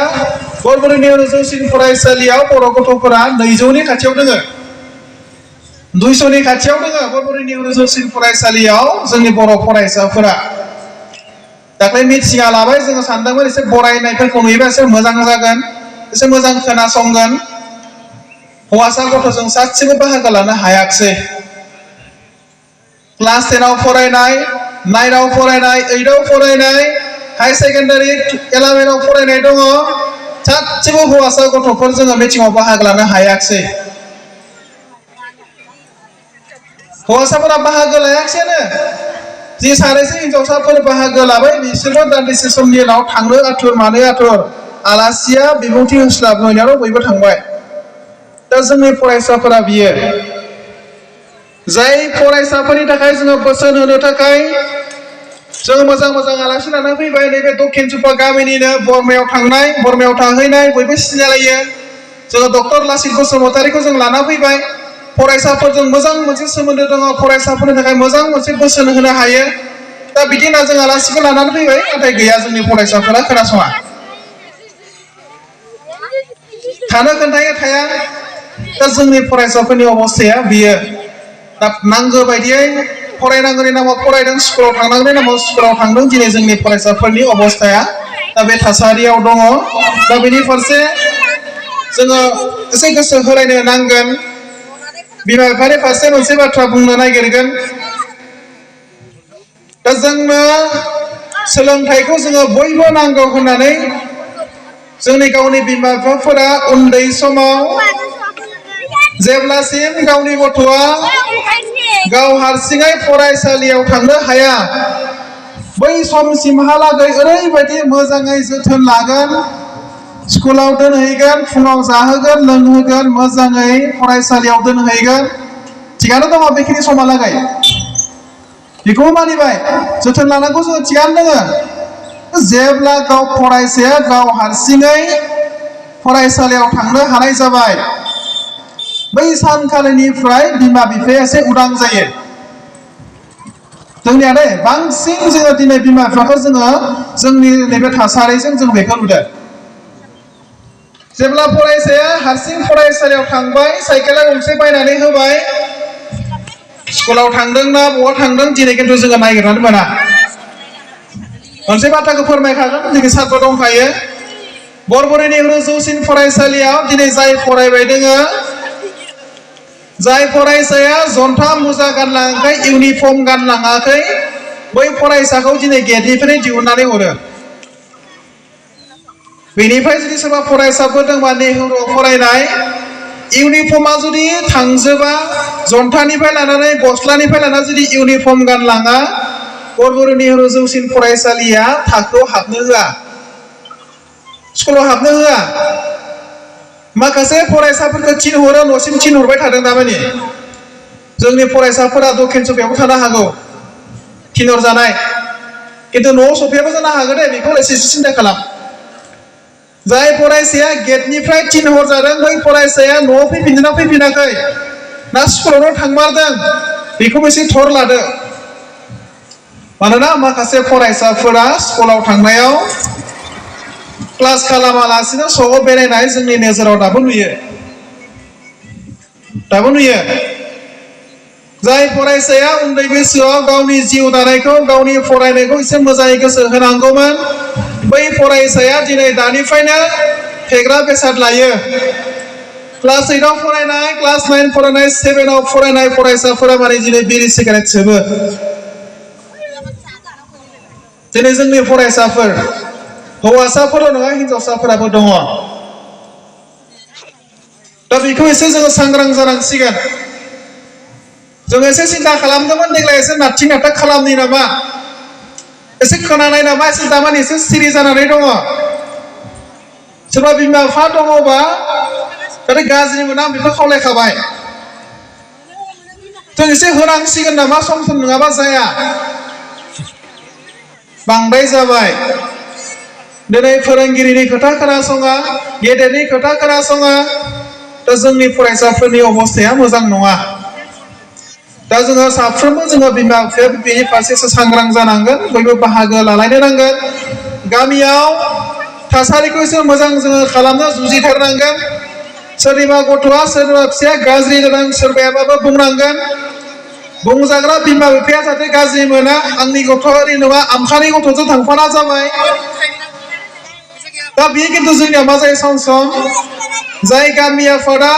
बरबरुन नेहरू जौसिन फरायसालियाव बर' गथ'फोरा 200नि खाथियाव दोङो 200नि खाथियाव दोङो बरबरुन नेहरू जौसिन फरायसालियाव जोंनि बर' फरायसाफोरा। दाख्लै मिथिङा लाबाय जोङो सानदोंमोन एसे बरायनायफोरखौ नुयोबा एसे मोजां जागोन एसे मोजां खोनासंगोन। हौवासा गथ'जों सासेबो बाहागो लानो हायाखिसै। क्लास 10आव फरायनाय 9आव फरायनाय 8आव फरायनाय हाई सेकेन्डारि 11आव फरायनाय दङ सासेबो हौवासा गथ'फोर जोङो मिथिङाव बाहागो लानो हायाखिसै। हौवासाफोरा बाहागो लायाखिसैनो जि सानैसो हिनजावसाफोर बाहागो लाबाय बिसोरबो दान्दिसे समनि उनाव थांनो आथुर मानो आथुर आलासिया बिबुंथि होस्लाबनायाव बयबो थांबाय। दा जोंनि फरायसाफोरा बियो जाय फरायसाफोरनि थाखाय जोङो बोसोन होनो थाखाय जोङो मोजां मोजां आलासि लाना फैबाय। नैबे दक्षिण सुपा गामिनिनो बरमायाव थांनाय बरमायाव थाहैनाय बयबो सिनायलायो जोङो डक्टर लासित बसुमतारीखौ जों लाना फैबाय। फरायसाफोरजों मोजां मोनसे सोमोन्दो दङ फरायसाफोरनि थाखाय मोजां मोनसे बोसोन होनो हायो। दा बिदि होनना जों आलासिखौ लानानै फैबाय नाथाय गैया जोंनि फरायसाफोरा खोनासङा। थानो खोन्थायो थाया दा जोंनि फरायसाफोरनि अबस्थाया बियो दा नांगौ बायदियै फरायनांगौनि नामाव फरायदों स्कुलाव थांनांगौनि नामाव स्कुलाव थांदों दिनै जोंनि फरायसाफोरनि अबस्थाया दा बे थासारियाव दङ दा बेनि फारसे जोङो एसे गोसो होलायनो नांगोन बिमा बिफानि फारसे मोनसे बाथ्रा बुंनो नागिरगोन दा जोंनो सोलोंथाइखौ जोङो बयबो नांगौ होननानै जोंनि गावनि बिमा बिफाफोरा उन्दै समाव जेब्लासिम गावनि गथ'आ गाव हारसिङै फरायसालियाव थांनो हाया बै समसिमहालागै ओरैबायदि मोजाङै जोथोन लागोन स्कुलाव दोनहैगोन फुङाव जाहोगोन लोंहोगोन मोजाङै फरायसालियाव दोनहैगोन थिगानो दङ बेखिनि समहालागै बेखौ मानिबाय जोथोन लानांगौ जोङो थिगानो दङ जेब्ला गाव फरायसाया गाव हारसिङै फरायसालियाव थांनो हानाय जाबाय बै सानखालिनिफ्राय बिमा बिफाया एसे उदां जायो जोंनिया दे बांसिन जोङो दिनै बिमा बिफाखौ जोङो जोंनि नैबे थासारिजों जों बेखौ नुदों जेब्ला फरायसाया हारसिं फरायसालियाव थांबाय साइकेला गंसे बायनानै होबाय स्कुलाव थांदोंना बहा थांदों दिनै खिन्थु जोङो नागिरनानै मोना मोनसे बाथ्राखौ फोरमायखागोन जोंनि सात्र दंखायो बरबरि नेहरू जौसिन फरायसालियाव दिनै जाय फरायबाय दोङो जाय फरायसाया जन्था मुजा गानलाङाखै इउनिफर्म गानलाङाखै बै फरायसाखौ दिनै गेटनिफ्राय दिहुननानै हरो बेनिफ्राय जुदि सोरबा फरायसाफोर दंबा नेहुरुआव फरायनाय इउनिफर्मा जुदि थांजोबा जन्थानिफ्राय लानानै गस्लानिफ्राय लानानै जुदि इउनिफर्म गानलाङा बरबरि नेहरू जौसिन फरायसालिया थाखोआव हाबनो होआ स्कुलाव हाबनो होआ माखासे फरायसाफोरखौ थिनहरो न'सिम थिनहरबाय थादों दामानि जोंनि फरायसाफोरा दक्षिण सफायावबो थानो हागौ थिनहरजानाय खिन्थु न'आव सफैयाबो जानो हागौ दे बेखौ एसे सिन्था खालाम जाय फरायसाया गेटनिफ्राय थिनहरजादों बै फरायसाया न'आव फैफिनदोंना फैफिनाखै ना स्कुलावनो थांमारदों बेखौबो एसे थर लादो मानोना माखासे फरायसाफोरा स्कुलाव थांनायाव क्लास खालामालासिनो स'आव बेरायनाय जोंनि नोजोराव दाबो नुयो जाय फरायसाया उन्दै बैसोआव गावनि जिउ दानायखौ गावनि फरायनायखौ एसे मोजाङै गोसो होनांगौमोन बै फरायसाया दिनै दानिफ्रायनो फेग्रा बेसाद लायो क्लास 8 आव फरायनाय क्लास 9 फरायनाय 7 आव फरायनाय फरायसाफोरा माने दिनै बिरि सिगारेट सोबो दिनै जोंनि फरायसाफोर हौवासाफोरल' नङा हिनजावसाफोराबो दङ दा बेखौ एसे जोङो सांग्रां जानांसिगोन जों एसे सिन्था खालामदोंमोन देग्लाय एसे नारथिं नारथां खालामनि नामा एसे खोनानाय नामा एसे दामानि एसे सिरि जानानै दङ सोरबा बिमा बिफा दङबा नाथाय गाज्रि मोना बेखौ खावलायखाबाय जों एसे होनांसिगोन नामा सम सम नङाबा जाया बांद्राय जाबाय दिनै फोरोंगिरिनि खोथा खोनासङा गेदेरनि खोथा खोनासङा दा जोंनि फरायसाफोरनि अबस्थाया मोजां नङा दा जोङो साफ्रोमबो जोङो बिमा बिफाया बेनि फारसे सांग्रां जानांगोन बयबो बाहागो लालायनो नांगोन गामियाव थासारिखौ एसे मोजां जोङो खालामनो जुजिथारनांगोन सोरनिबा गथ'आ सोरबा फिसाया गाज्रि जादों सोरबायाबाबो बुंनांगोन बुंजाग्रा बिमा बिफाया जाहाथे गाज्रि मोना आंनि गथ'आ ओरै नङा आमखानि गथ'जों थांफाना जाबाय दा बेयो खिन्थु जोंनिया मा जायो सम सम जाय गामि आफादा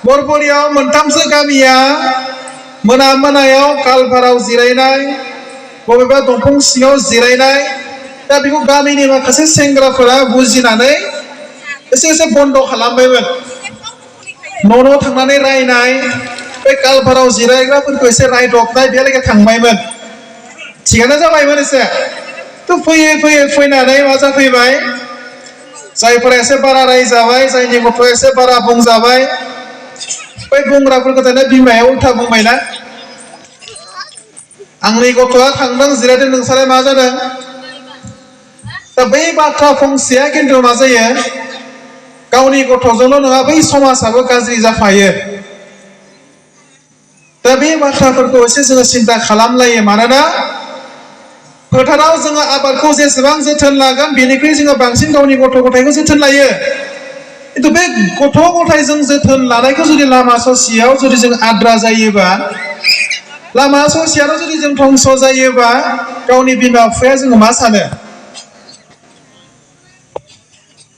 बरबरियाव मोनथामसो गामिया मोनायाव कालभाराव जिरायनाय बबेबा दंफां सिङाव जिरायनाय दा बेखौ गामिनि माखासे सेंग्राफोरा बुजिनानै एसे बन्द खालामबायमोन न' थांनानै रायनाय बे कालभाराव जिरायग्राफोरखौ एसे रायदबनाय बेहालागै थांबायमोन थिगानो जाबायमोन एसे थ' फैयै फैनानै मा जाफैबाय जायफोरा एसे बारा रायजाबाय जायनि गथ'आ एसे बारा बुंजाबाय बै बुंग्राफोरखौ दाना बिमाया उल्था बुंबायना आंनि गथ'आ थांदों जिरायदों नोंसालाय मा जादों दा बै बाथ्रा फंसेया खिन्थु मा जायो गावनि गथ'जोंल' नङा बै समाजाबो गाज्रि जाफायो दा बे बाथ्राफोरखौ एसे जोङो सिन्था खालामलायो मानोना फोथाराव जोङो आबादखौ जेसेबां जोथोन लागोन बेनिख्रुइ जोङो बांसिन गावनि गथ' गथायखौ जोथोन लायो खिन्थु बे गथ' गथायजों जोथोन लानायखौ जुदि लामा ससेयाव जुदि जों आद्रा जायोबा लामा ससेयाव जुदि जों धंस जायोबा गावनि बिमा बिफाया जोङो मा सानो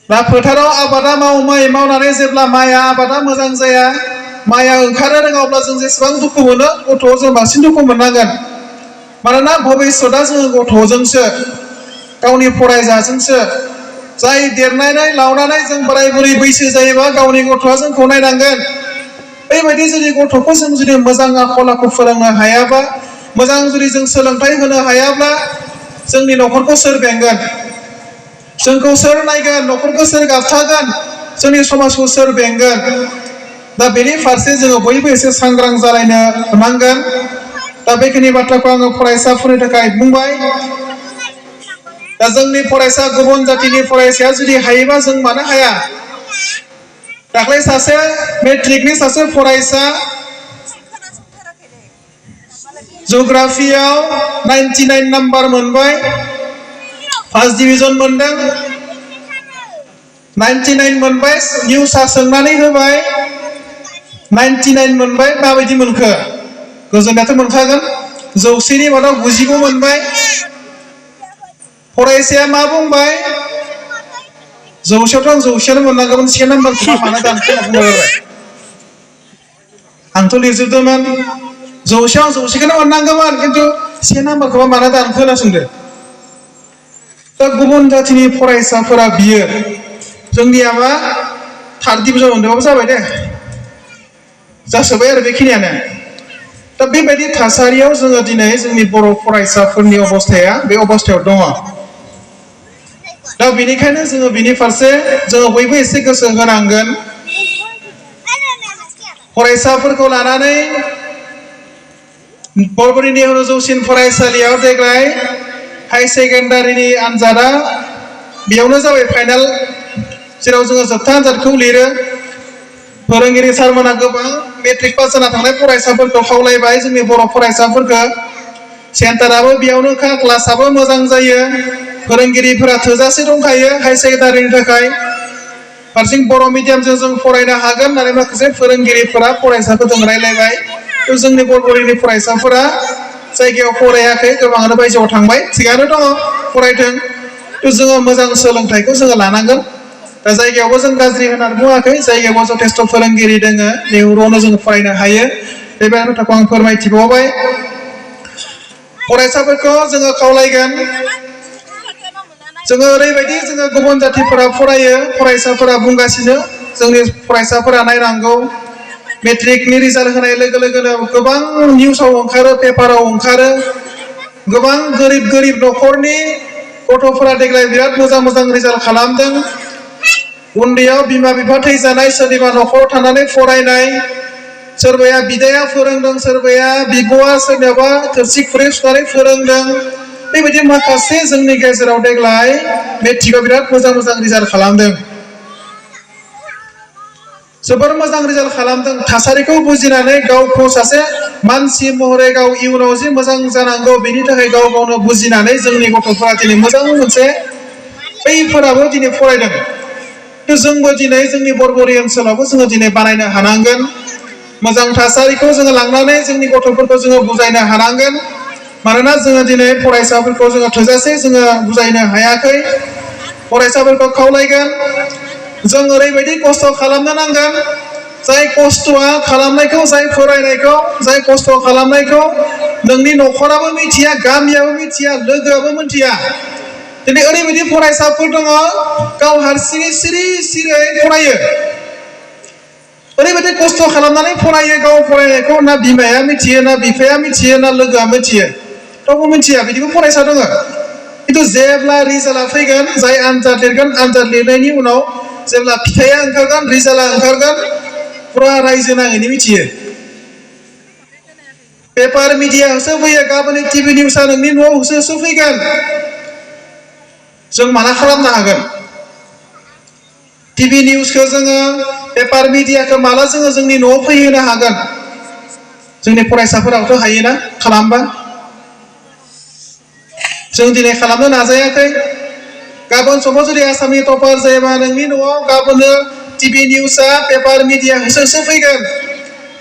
दा फोथाराव आबादा माइ मावनानै जेब्ला माइआ आबादा मोजां जाया माइआ ओंखारनो रोङा अब्ला जों जेसेबां दुखु मोनो गथ'आव जों बांसिन दुखु मोननांगोन मानोना भबिष्यतआ जोङो गथ'जोंसो गावनि फरायसाजोंसो जाय देरनानै लावनानै जों बोराय बुरै बैसो जायोबा गावनि गथ'आ जोंखौ नायनांगोन बेबायदि जुदि गथ'खौ जों जुदि मोजां आखल आखु फोरोंनो हायाबा मोजां जुदि जों सोलोंथाइ होनो हायाब्ला जोंनि न'खरखौ सोर बेंगोन जोंखौ सोर नायगोन न'खरखौ सोर गाबथागोन जोंनि समाजखौ सोर बेंगोन दा बेनि फारसे जोङो बयबो एसे सांग्रां जालायनो नांगोन दा बेखिनि बाथ्राखौ आङो फरायसाफोरनि थाखाय बुंबाय दा जोंनि फरायसा गुबुन जातिनि फरायसाया जुदि हायोबा जों मानो हाया दाख्लै सासे मेट्रिकनि सासे फरायसा जिअग्राफियाव 99 नाम्बार मोनबाय फार्स्ट डिभिजन मोनदों 99 मोनबाय निउसआ सोंनानै होबाय 99 मोनबाय माबायदि मोनखो गोजोननायाथ' मोनखागोन 100नि मादाव 95 मोनबाय फरायसाया मा बुंबाय 100आवथ' आं 100 मोननांगौमोन 1 नाम्बारखौ मानो दानखो होनना बुंबाय आंथ' लिरजोबदोंमोन 100आव 100खौनो मोननांगौमोन खिन्थु 1 नाम्बारखौ मानो दानखो होनना सोंदों दा गुबुन जातिनि फरायसाफोरा बियो जोंनिया मा 3rd डिभिजन मोनदोंबाबो जाबाय दे जासोबाय आरो बेखिनियानो दा बेबायदि थासारियाव जोङो दिनै जोंनि बर' फरायसाफोरनि अबस्थाया बे अबस्थायाव दङ दा बेनिखायनो जोङो बिनि फारसे जोङो बयबो एसे गोसो होनांगोन फरायसाफोरखौ लानानै बरबरि नेहरू जौसिन फरायसालियाव देग्लाय हाई सेकेन्डारिनि आनजादा बेयावनो जाबाय फाइनाल जेराव जोङो जोबथा आनजादखौ लिरो फोरोंगिरि सारमोना गोबां मेट्रिक पास जाना थांनाय फरायसाफोरखौ खावलायबाय जोंनि बर' फरायसाफोरखौ सेन्टाराबो बेयावनोखा क्लासाबो मोजां जायो फोरोंगिरिफोरा थोजासे दंखायो हाई सेकेन्डारिनि थाखाय फारसेथिं बर' मिडियामजों जों फरायनो हागोन होननानै माखासे फोरोंगिरिफोरा फरायसाफोरजों रायलायबाय जोंनि बरबरिनि फरायसाफोरा जायगायाव फरायाखै गोबाङानो बायजोआव थांबाय थिगानो दङ फरायथों जोङो मोजां सोलोंथाइखौ जोङो लानांगोन दा जायगायावबो जों गाज्रि होननानै बुङाखै जायगायावबो जथेस्थ' फोरोंगिरि दोङो नेहुरुआवनो जों फरायनो हायो बे बाथ्राखौ आं फोरमायथिबावबाय फरायसाफोरखौ जोङो खावलायगोन जोङो ओरैबायदि जोङो गुबुन जातिफोरा फरायो फरायसाफोरा बुंगासिनो जोंनि फरायसाफोरा नायनांगौ मेट्रिकनि रिजाल्ट होनाय लोगो लोगोनो गोबां निउसाव ओंखारो पेपाराव ओंखारो गोबां गोरिब न'खरनि गथ'फोरा देग्लाय बिराद मोजां रिजाल्ट खालामदों उन्दैयाव बिमा बिफा थैजानाय सोरनिबा न'खराव थानानै फरायनाय सोरबाया बिदाया फोरोंदों सोरबाया बिब'आ सोरनियाबा थोरसि खुरै सुनानै फोरोंदों बेबायदि माखासे जोंनि गेजेराव देग्लाय मेट्रिकआव बिराद मोजां रिजाल्ट खालामदों जोबोर मोजां रिजाल्ट खालामदों थासारिखौ बुजिनानै गावखौ सासे मानसि महरै गाव इयुनाव जे मोजां जानांगौ बेनि थाखाय गाव गावनो बुजिनानै जोंनि गथ'फोरा दिनै मोजां मोनसे बैफोराबो दिनै फरायदों जोंबो दिनै जोंनि बरबरि ओनसोलावबो जोङो दिनै बानायनो हानांगोन मोजां थासारिखौ जोङो लांनानै जोंनि गथ'फोरखौ जोङो बुजायनो हानांगोन मानोना जोङो दिनै फरायसाफोरखौ जोङो थोजासे जोङो बुजायनो हायाखै फरायसाफोरखौ खावलायगोन जों ओरैबायदि खस्थ' खालामनो नांगोन जाय खस्थ'आ खालामनायखौ जाय फरायनायखौ जाय खस्थ' खालामनायखौ नोंनि न'खराबो मिथिया गामियाबो मिथिया लोगोआबो मिथिया दिनै ओरैबायदि फरायसाफोर दङ गाव हारसिङै सिरियै फरायो ओरैबायदि खस्थ' खालामनानै फरायो गाव फरायनायखौ ना बिमाया मिथियो ना बिफाया मिथियो ना लोगोआ मिथियो रावबो मिथिया बिदिबो फरायसा दङ खिन्थु जेब्ला रिजाल्टआ फैगोन जाय आनजाद लिरगोन आनजाद लिरनायनि उनाव जेब्ला फिथाइया ओंखारगोन रिजाल्टआ ओंखारगोन फुरा रायजो नाङैनो मिथियो पेपार मिडिया होसो फैयो गाबोन टिभि निउसआ नोंनि न'आव होसो फैगोन जों माला खालामनो हागोन टिभि निउसखौ जोङो पेपार मिडियाखौ माला जोङो जोंनि न'आव फैहोनो हागोन जोंनि फरायसाफोराबोथ' हायोना खालामबा जों दिनै खालामनो नाजायाखै गाबोन समाव जुदि आसामनि टपार जायोबा नोंनि न'आव गाबोननो टिभि निउसआ पेपार मिडिया होसोसो फैगोन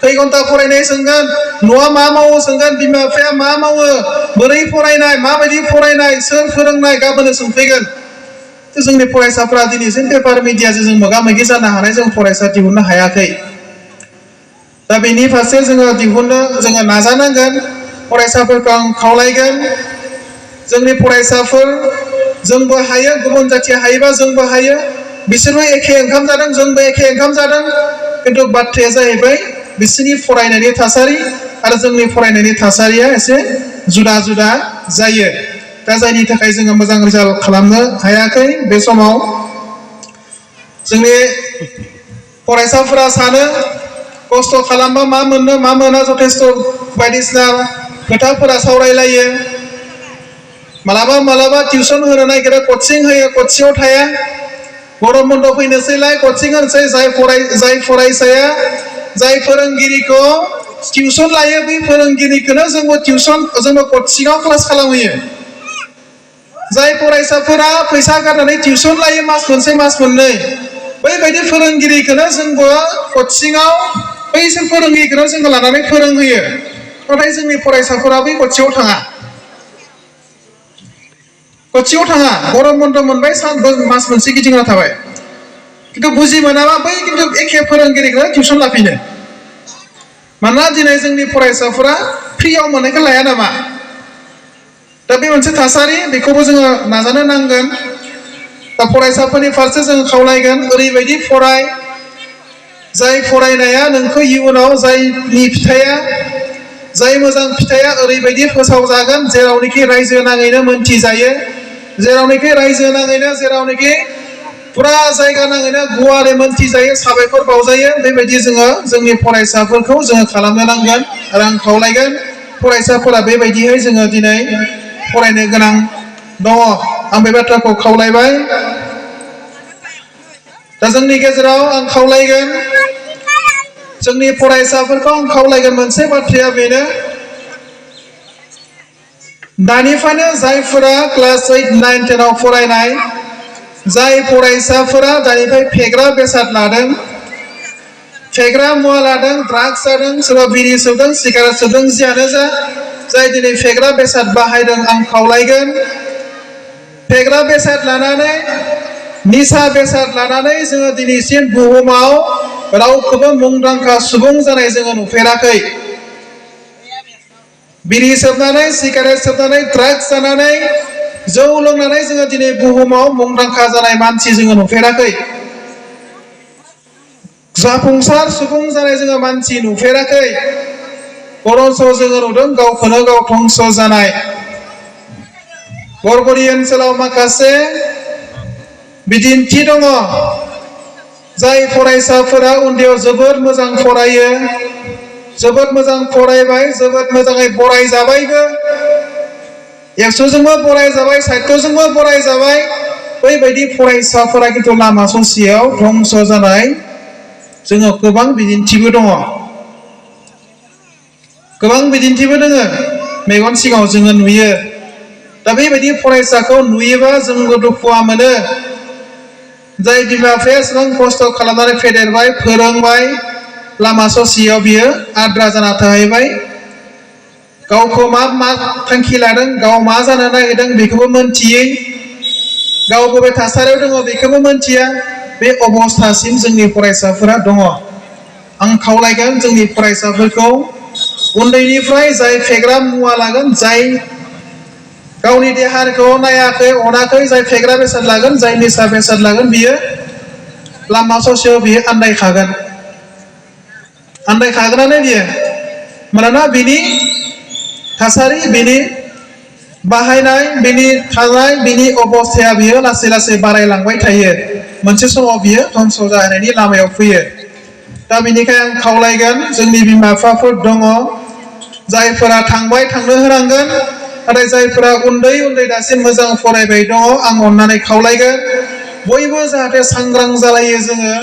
खै घन्टा फरायनाय सोंगोन न'आ मा मावो सोंगोन बिमा बिफाया मा मावो बोरै फरायनाय माबायदि फरायनाय सोर फोरोंनाय गाबोनो सोंफैगोन जोंनि फरायसाफ्रा दिनैसिम पेपार मिडियाजों जों मोगा मोगि जानो हानाय जों फरायसा दिहुननो हायाखै दा बेनि फारसे जोङो दिहुननो जोङो नाजानांगोन फरायसाफोरखौ आं खावलायगोन जोंनि फरायसाफोर जोंबो हायो गुबुन जाथिया हायोबा जोंबो हायो बिसोरबो एखे ओंखाम जादों जोंबो एखे ओंखाम जादों खिन्थु बाथ्राया जाहैबाय बिसोरनि फरायनायनि थासारि आरो जोंनि फरायनायनि थासारिया एसे जुदा जुदा जायो दा जायनि थाखाय जोङो मोजां रिजाल्ट खालामनो हायाखै बे समाव जोंनि फरायसाफोरा सानो खस्थ' खालामबा मा मोननो मा मोना जथेस्थ' बायदिसिना खोथाफोरा सावरायलायो मालाबा टिउसन होनो नागिरो कचिं होयो कचिंआव थाया गरम बन्द फैनोसैलाय कचिं होनोसै जाय फरायसाया जाय फोरोंगिरिखौ टिउसन लायो बै फोरोंगिरिखौनो जोंबो कचिंआव क्लास खालामहैयो जाय फरायसाफोरा फैसा गारनानै टिउसन लायो मास मोनसे मास मोननै बैबायदि फोरोंगिरिखौनो जोंबो कचिंआव बैसोर फोरोंगिरिखौनो जोङो लानानै फोरोंहोयो नाथाय जोंनि फरायसाफोरा बै कचिंआव थाङा गरम बन्द मोनबाय मास मोनसे गिदिंना थाबाय खिन्थु बुजि मोनाबा बै खिन्थु एखे फोरोंगिरिखौनो टिउसन लाफिनो मानोना दिनै जोंनि फरायसाफोरा फ्रियाव मोननायखौ लाया नामा दा बे मोनसे थासारि बेखौबो जोङो नाजानो नांगोन दा फरायसाफोरनि फारसे जों खावलायगोन ओरैबायदि फराय जाय फरायनाया नोंखौ इयुनाव जायनि फिथाइया जाय मोजां फिथाइया ओरैबायदि फोसावजागोन जेरावनोखि रायजो नाङैनो मोनथिजायो जेरावनोखि रायजो नाङैनो जेरावनोखि फुरा जायगा नाङैनो गुवारै मोनथिजायो साबायखर बावजायो बेबायदि जोङो जोंनि फरायसाफोरखौ जोङो खालामनो नांगोन आरो आं खावलायगोन फरायसाफोरा बेबायदियै जोङो दिनै फरायनो गोनां दङ आं बे बाथ्राखौ खावलायबाय दा जोंनि गेजेराव आं खावलायगोन जोंनि फरायसाफोरखौ आं खावलायगोन मोनसे बाथ्राया बेनो दानिफ्रायनो जायफोरा क्लास 8, 9, 10 आव फरायनाय जाय फरायसाफोरा दानिफ्राय फेग्रा बेसाद लादों फेग्रा मुवा लादों ड्राग्स जादों सोरबा बिरि सोबदों सिगारेट सोबदों जियानो जा जाय दिनै फेग्रा बेसाद बाहायदों आं खावलायगोन फेग्रा बेसाद लानानै निसा बेसाद लानानै जोङो दिनैसिम बुहुमाव रावखौबो मुंदांखा सुबुं जानाय जोङो नुफेराखै बिरि सोबनानै सिगारेट सोबनानै ड्राग्स जानानै जौ लोंनानै जोङो दिनै बुहुमाव मुंदांखा जानाय मानसि जोङो नुफेराखै जाफुंसार सुबुं जानाय जोङो मानसि नुफेराखै बरन्स जोङो नुदों गावखौनो गाव धंस जानाय बरगुरि ओनसोलाव माखासे बिदिन्थि दङ जाय फरायसाफोरा उन्दैयाव जोबोद मोजां फरायो जोबोद मोजां फरायबाय जोबोद मोजाङै बरायजाबायबो 100जोंबो बरायजाबाय 60जोंबो बरायजाबाय बैबायदि फरायसाफोरा खिन्थु लामा ससेयाव धंस जानाय जोङो गोबां बिदिन्थिबो दङ मेगन सिगाङाव जोङो नुयो दा बेबायदि फरायसाखौ नुयोबा जोंबो दुखुआ मोनो जाय बिमा बिफाया एसेबां खस्थ' खालामनानै फेदेरबाय फोरोंबाय लामा ससेयाव बियो आद्रा जाना थाहैबाय गावखौ मा थांखि लादों गाव मा जानो नागिरदों बेखौबो मोनथियै गाव बबे थासारियाव दङ बेखौबो मोनथिया बे अबस्थासिम जोंनि फरायसाफोरा दङ आं खावलायगोन जोंनि फरायसाफोरखौ उन्दैनिफ्राय जाय फेग्रा मुवा लागोन जाय गावनि देहाखौ नायाखै अनाखै जाय फेग्रा बेसाद लागोन जाय निसा बेसाद लागोन बियो लामा ससेयाव बियो आन्दायखागोनानो बियो मानोना बिनि थासारि बिनि बाहायनाय बिनि थानाय बिनि अबस्थाया बियो लासै लासै बारायलांबाय थायो मोनसे समाव बियो धंस जाहैनायनि लामायाव फैयो दा बेनिखायनो आं खावलायगोन जोंनि बिमा बिफाफोर दङ जायफोरा थांनो होनांगोन नाथाय जायफोरा उन्दै दासिम मोजां फरायबाय दङ आं अननानै खावलायगोन बयबो जाहाथे सांग्रां जालायो जोङो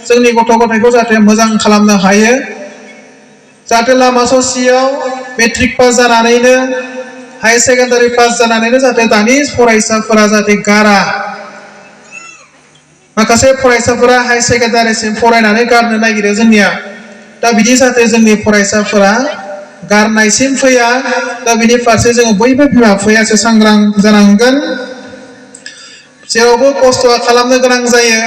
जोंनि गथ' गथायखौ जाहाथे मोजां खालामनो हायो जाहाथे लामा ससेयाव मेट्रिक पास जानानैनो हाई सेकेन्डारि पास जानानैनो जाहाथे दानि फरायसाफोरा जाहाथे गारा माखासे फरायसाफोरा हाई सेकेन्डारिसिम फरायनानै गारनो नागिरो जोंनिया दा बिदि जाहाथे जोंनि फरायसाफोरा गारनायसिम फैया दा बिनि फारसे जोङो बयबो बिमा बिफायासो सांग्रां जानांगोन जेरावबो खस्थ' खालामनो गोनां जायो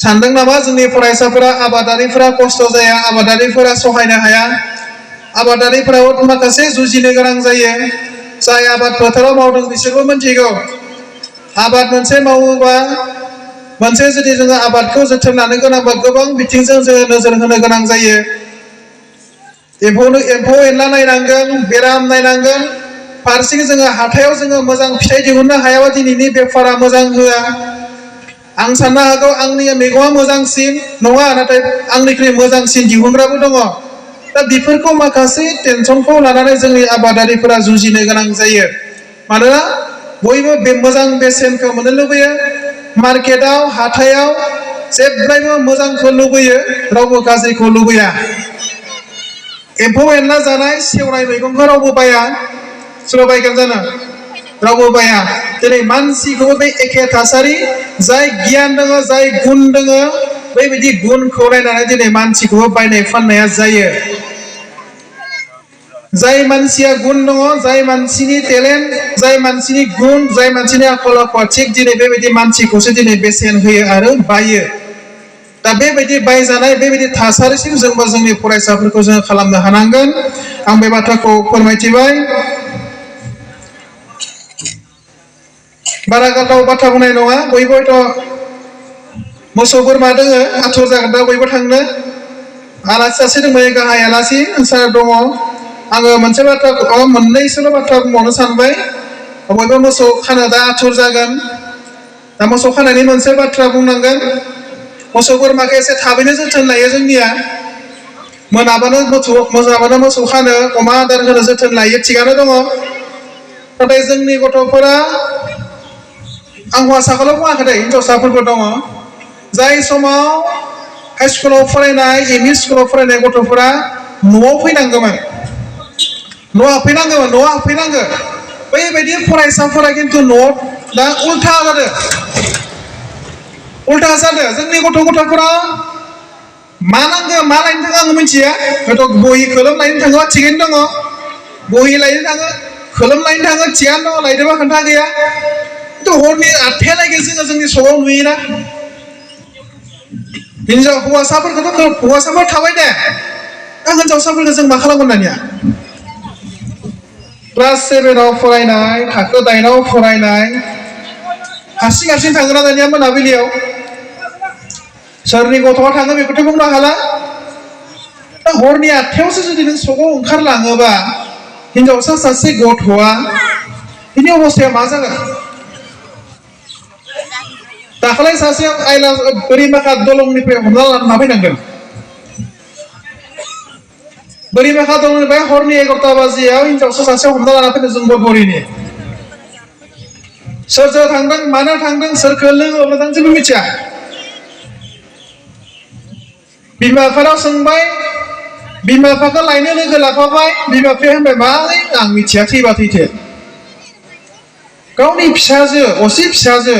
सानदों नामा जोंनि फरायसाफोरा आबादारिफोरा खस्थ' जाया आबादारिफोरा सहायनो हाया आबादारिफोराबो माखासे जुजिनो गोनां जायो जाय आबाद फोथाराव मावदों बिसोरबो मिन्थिगौ आबाद मोनसे मावोबा मोनसे जुदि जोङो आबादखौ जोथोन लानो गोनांबा गोबां बिथिंजों जोङो नोजोर होनो गोनां जायो एम्फौ एनला नायनांगोन बेराम नायनांगोन फारसेथिं जोङो हाथायाव जोङो मोजां फिथाइ दिहुननो हायाबा दिनैनि बेफारा मोजां होआ आं साननो हागौ आंनि मैगङा मोजांसिन नङा नाथाय आंनिख्रुइ मोजांसिन दिहुनग्राबो दङ दा बेफोरखौ माखासे टेनसनखौ लानानै जोंनि आबादारिफोरा जुजिनो गोनां जायो मानोना बयबो बे मोजां बेसेनखौ मोननो लुबैयो मार्केटाव हाथायाव जेब्लायबो मोजांखौ लुबैयो रावबो गाज्रिखौ लुबैया एम्फौ एनला जानाय सेवनाय मैगंखौ रावबो बाया सोरबा बायगोन जानो रावबो बाया दिनै मानसिखौबो बे एखे थासारि जाय गियान दङ जाय गुन दङ बेबायदि गुनखौ नायनानै दिनै मानसिखौबो बायनाय फाननाया जायो जाय मानसिया गुन दङ जाय मानसिनि टेलेन्ट जाय मानसिनि गुन जाय मानसिनि आखल आखुआ थिग दिनै बेबायदि मानसिखौसो दिनै बेसेन होयो आरो बायो दा बेबायदि बायजानाय बेबायदि थासारिसिम जोंबो जोंनि फरायसाफोरखौ जोङो खालामनो हानांगोन आं बे बाथ्राखौ फोरमायथिबाय बारा गोलाव बाथ्रा बुंनाय नङा बयबो हयथ' मोसौ बोरमा दोङो आथुर जागोन दा बयबो थांनो आलासि सासे दंबायो गाहाय आलासि सार दङ आङो मोनसे बाथ्रा मोननैसोल' बाथ्रा बुंबावनो सानबाय बयबो मोसौ खानो दा आथुर जागोन दा मोसौ खानायनि मोनसे बाथ्रा बुंनांगोन मोसौ बोरमाखौ एसे थाबैनो जोथोन लायो जोंनिया मोनाबानो मोसौ खानो अमा आदार होनो जोथोन लायो थिगानो दङ नाथाय जोंनि गथ'फोरा आं हौवासाखौल' बुङाखै दे हिनजावसाफोरबो दङ जाय समाव हाइ स्कुलाव फरायनाय एम इ स्कुलाव फरायनाय गथ'फोरा न'आव फैनांगौमोन न'आव हाबफैनांगौ बैबायदि फरायसाफोरा खिन्थु न'आव दा उल्था जादों जोंनि गथ'फोरा मा नांगौ मा लायनो थाङो आं मिथिया हयथ' बहि खोलोम लायनो थाङोबा थिगैनो दङ बहि लायनो थाङो खोलोम लायनो थाङो थिगानो दङ लायदोंबा खोन्था गैया खिन्थु हरनि 8:00 जोङो जोंनि सगाव नुयोना हौवासाफोर थाबाय दे दा हिनजावसाफोरखौ जों मा खालामगोन दानिया क्लास 7 फरायनाय थाखो 9 फरायनाय हारसिं थांगोन ना दानिया मोनाबिलियाव सोरनि गथ'आ थाङो बेखौथ' बुंनो हाला दा हरनि 8:00 जुदि नों सगाव ओंखारलाङोबा हिनजावसा सासे गथ'आ बिनि अबस्थाया मा जागोन दाखालि सासे आइला बोरिमाखा दलंनिफ्राय हमना लाना फैनांगोन बोरिमाखा दलंनिफ्राय हरनि 11 बाजियाव हिनजावसा सासे हमना लाना फैदों जों बरबरिनि सोरजों थांदों मानो थांदों सोरखौ लोगो हमदों जेबो मिथिया बिमा बिफानाव सोंबाय बिमा बिफाखौ लायनो लोगो लाफाबाय बिमा बिफाया होनबाय मा आं मिथिया थैबा थैथो गावनि फिसाजो असे फिसाजो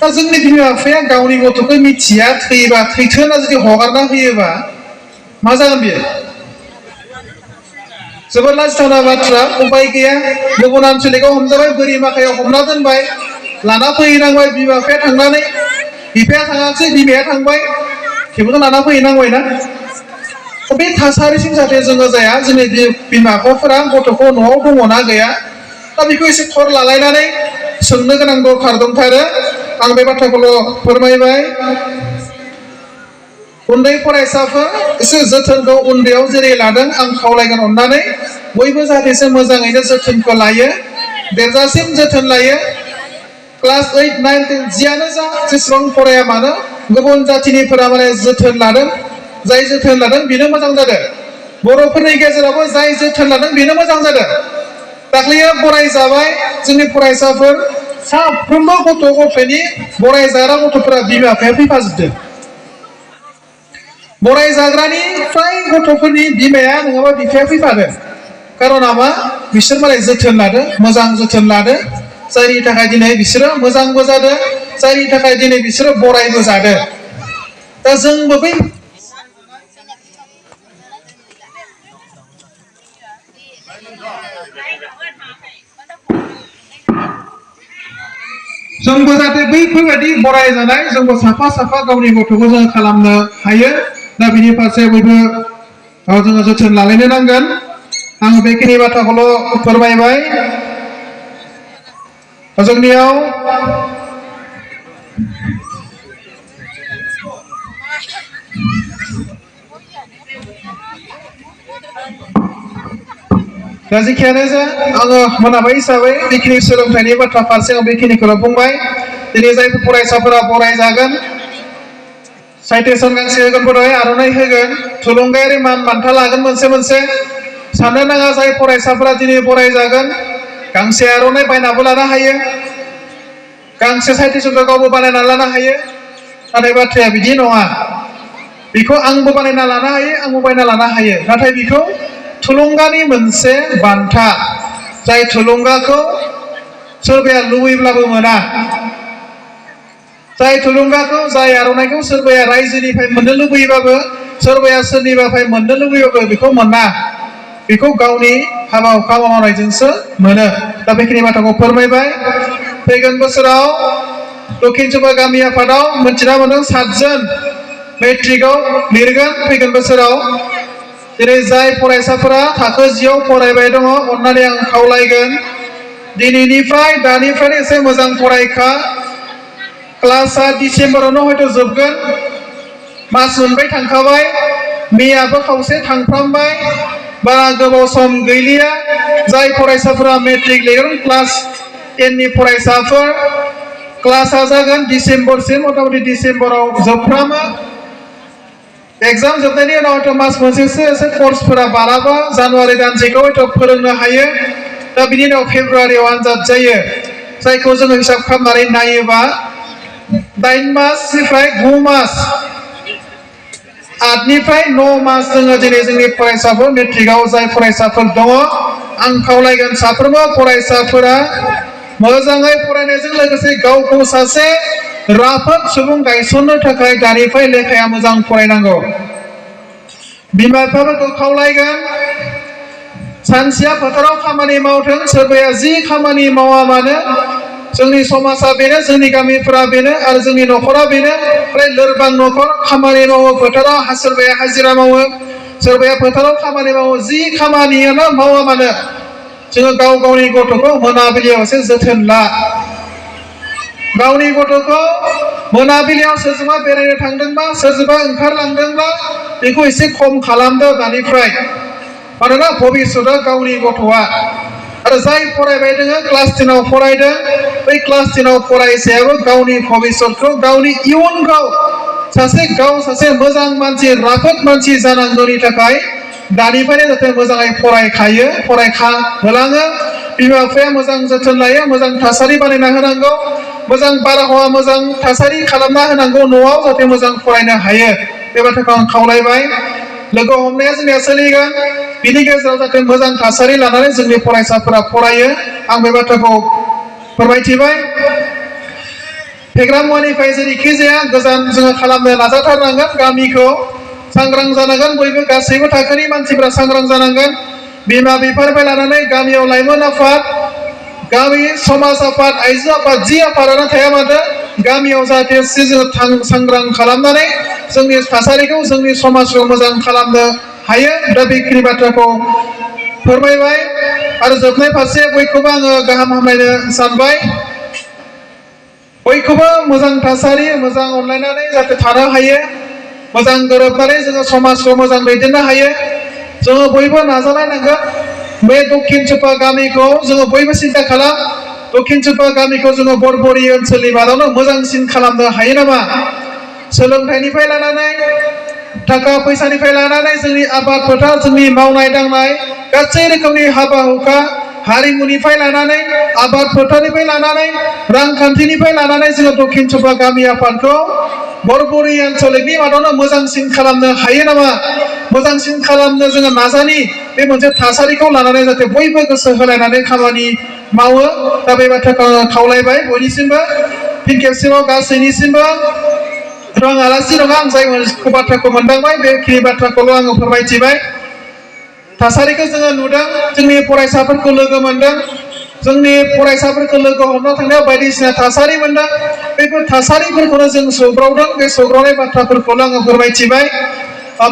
दा जोंनि बिमा बिफाया गावनि गथ'खौ मिथिया थैबा थैथो होनना जुदि हगारना होयोबा मा जागोन बेयो जोबोद लाजिथावना बाथ्रा उपाय गैया गुबुन आनसलिकआव हमजाबाय बोरिमाखायाव हमना दोनबाय लाना फैनांबाय बिमा बिफाया थांनानै बिफाया थाङाखै बिमाया थांबाय थेवबो लाना फैनांबाय ना बे थासारिसिम जाहाथे जोङो जाया जोंनि बिमा बिफाफोरा गथ'खौ न'आव दङना गैया दा बेखौ एसे थर लालायनानै सोंनो गोनां दरखार दंथारो आं बे बाथ्राखौल' फोरमायबाय उन्दै फरायसाफोर एसे जोथोनखौ उन्दैयाव जेरै लादों आं खावलायगोन अननानै बयबो जाहाथे एसे मोजाङैनो जोथोनखौ लायो देरजासिम जोथोन लायो क्लास 8, 9, 10 जियानो जा जेसेबां फराया मानो गुबुन जाथिनिफोरा माने जोथोन लादों जाय जोथोन लादों बेनो मोजां जादों बर'फोरनि गेजेरावबो जाय जोथोन लादों बेनो मोजां जादों दाख्लैयो बराय जाबाय जोंनि फरायसाफोर साफ्रोमबो गथ'नि बराय जाग्रा गथ'फोरा बिमा बिफाया फैफाजोबदों बराय जाग्रानि फ्राय गथ'फोरनि बिमाया नङाबा बिफाया फैफादों कारना मा बिसोर मालाय जोथोन लादों मोजां जोथोन लादों जायनि थाखाय दिनै बिसोरो मोजांबो जादों जायनि थाखाय दिनै बिसोरो बरायबोजादों दा जोंबो बै जोंबो जाहाथे बैफोरबायदि बरायजानाय जोंबो साफा साफा गावनि गथ'खौ जों खालामनो हायो दा बिनि फारसे बयबो जोङो जोथोन लालायनो नांगोन आं बेखिनि बाथ्राखौल' फोरमायबाय जोंनियाव दा जेखियानो जा आङो मोनाबाय हिसाबै बेखिनि सोलोंथाइनि बाथ्रा फारसे आं बेखिनिखौल' बुंबाय दिनै जायफोर फरायसाफोरा बरायजागोन साइटेसन गांसे होगोन बर'यै आर'नाइ होगोन थुलुंगायारि मान बान्था लागोन मोनसे मोनसे साननो नाङा जाय फरायसाफोरा दिनै बरायजागोन गांसे आर'नाइ बायनाबो लानो हायो गांसे साइटेसनखौ गावबो बानायना लानो हायो नाथाय बाथ्राया बिदि नङा बेखौ आंबो बानायना लानो हायो आंबो बायना लानो हायो नाथाय बेखौ थुलुंगानि मोनसे बान्था जाय थुलुंगाखौ सोरबाया लुबैब्लाबो मोना जाय थुलुंगाखौ जाय आर'नाइखौ सोरबाया रायजोनिफ्राय मोननो लुबैयोबाबो सोरबाया सोरनिबाफ्राय मोननो लुबैयोबाबो बेखौ मोना बेखौ गावनि हाबा हुखा मावनायजोंसो मोनो दा बेखिनि बाथ्राखौ फोरमायबाय फैगोन बोसोराव दक्षिण सुबा गामि आफादाव मोनथिना मोनदों 7 जन मेट्रिकआव लिरगोन फैगोन बोसोराव जेरै जाय फरायसाफोरा थाखो 10आव फरायबाय दङ अननानै आं खावलायगोन दिनैनिफ्राय दानिफ्राय एसे मोजां फरायखा क्लासआ डिसेम्बरावनो हयथ' जोबगोन मास मोनब्रै थांखाबाय मेयाबो खावसे थांफ्रामबाय बारा गोबाव सम गैलिया जाय फरायसाफोरा मेट्रिक लिरगोन क्लास 10नि फरायसाफोर क्लासआ जागोन डिसेम्बरसिम मथा-मथि डिसेम्बराव जोबफ्रामो एग्जाम जोबनायनि उनाव हयथ' मास मोनसेसो एसे कर्सफोरा बाराबा जानुवारि दानसेखौ हयथ' फोरोंनो हायो दा बिनि उनाव फेब्रुवारियाव आनजाद जायो जायखौ जोङो हिसाब खालामनानै नायोबा 8 मासनिफ्राय 9 मास 8निफ्राय 9 मास जोङो दिनै जोंनि फरायसाफोर मेट्रिकआव जाय फरायसाफोर दङ आं खावलायगोन साफ्रोमबो फरायसाफोरा मोजाङै फरायनायजों लोगोसे गावखौ सासे राफोद सुबुं गायसननो थाखाय दानिफ्राय लेखाया मोजां फरायनांगौ बिमा बिफाफोरखौ खावलायगोन सानसेया फोथाराव खामानि मावथों सोरबाया जि खामानि मावा मानो जोंनि समाजा बेनो जोंनि गामिफोरा बेनो आरो जोंनि न'खरा बेनो फ्राय लोरबां न'खर खामानि मावो फोथाराव सोरबाया हाजिरा मावो सोरबाया फोथाराव खामानि मावो जि खामानियानो मावा मानो जोङो गाव गावनि गथ'खौ मोनाबिलियाव एसे जोथोन ला गावनि गथ'खौ मोनाबिलियाव सोरजोंबा बेरायनो थांदोंबा सोरजोंबा ओंखारलांदोंबा बेखौ एसे खम खालामदो दानिफ्राय मानोना भबिष्यतआ गावनि गथ'आ आरो जाय फरायबाय दोङो क्लास 10आव फरायदों बै क्लास 10आव फरायसायाबो गावनि भबिष्यतखौ गावनि इयुनखौ सासे मोजां मानसि राफोद मानसि जानांगौनि थाखाय दानिफ्रायनो जाहाथे मोजाङै होलाङो बिमा बिफाया मोजां जोथोन लायो मोजां थासारि बानायना होनांगौ मोजां बारहावा मोजां थासारि खालामना होनांगौ न'आव जाहाथे मोजां फरायनो हायो बे बाथ्राखौ आं खावलायबाय लोगो हमनाया जोंनिया सोलिगोन बिनि गेजेराव जाहाथे मोजां थासारि लानानै जोंनि फरायसाफोरा फरायो आं बे बाथ्राखौ फोरमायथिबाय फेग्रा मुवानिफ्राय जेरैखि जाया गोजान जोङो खालामनो नाजाथारनांगोन गामिखौ सांग्रां जानांगोन बयबो गासैबो थाखोनि मानसिफोरा सांग्रां जानांगोन बिमा बिफानिफ्राय लानानै गामियाव लाइमोन आफाद गामि समाज आफाद आइजो आफाद जि आफादानो थाया मानो गामियाव जाहाथे जोङो सांग्रां खालामनानै जोंनि थासारिखौ जोंनि समाजखौ मोजां खालामनो हायो दा बेखिनि बाथ्राखौ फोरमायबाय आरो जोबनाय फारसे बयखौबो आङो गाहाम हामलायनो सानबाय बयखौबो मोजां थासारि मोजां अनलायनानै जाहाथे थानो हायो मोजां गोरोबनानै जोङो समाजखौ मोजां दैदेननो हायो जोङो बयबो नाजालायनांगोन बे दक्षिण सुपा गामिखौ जोङो बयबो सिन्था खालाम दक्षिण सुपा गामिखौ जोङो बरबरि ओनसोलनि मादावनो मोजांसिन खालामनो हायो नामा सोलोंथाइनिफ्राय लानानै थाखा फैसानिफ्राय लानानै जोंनि आबाद फोथार जोंनि मावनाय दांनाय गासै रोखोमनि हाबा हुखा हारिमुनिफ्राय लानानै आबाद फोथारनिफ्राय लानानै रांखान्थिनिफ्राय लानानै जोङो दक्षिण सुपा गामि आफादखौ बरबरि ओनसोलनि मादावनो मोजांसिन खालामनो हायो नामा मोजांसिन खालामनो जोङो नाजानि बे मोनसे थासारिखौ लानानै जाहाथे बयबो गोसो होलायनानै खामानि मावो दा बे बाथ्राखौ खावलायबाय बयनिसिमबो फिन खेबसेबाव गासैनिसिमबो आं आलासि नङा आं जाय बाथ्राखौ मोनदांबाय बेखिनि बाथ्राखौल' आङो फोरमायथिबाय थासारिखौ जोङो नुदों जोंनि फरायसाफोरखौ लोगो मोनदों जोंनि फरायसाफोरखौ लोगो हमना थांनायाव बायदिसिना थासारि मोनदों बेफोर थासारिफोरखौनो जों सौग्रावदों बे सौग्रावनाय बाथ्राफोरखौल' आङो फोरमायथिबाय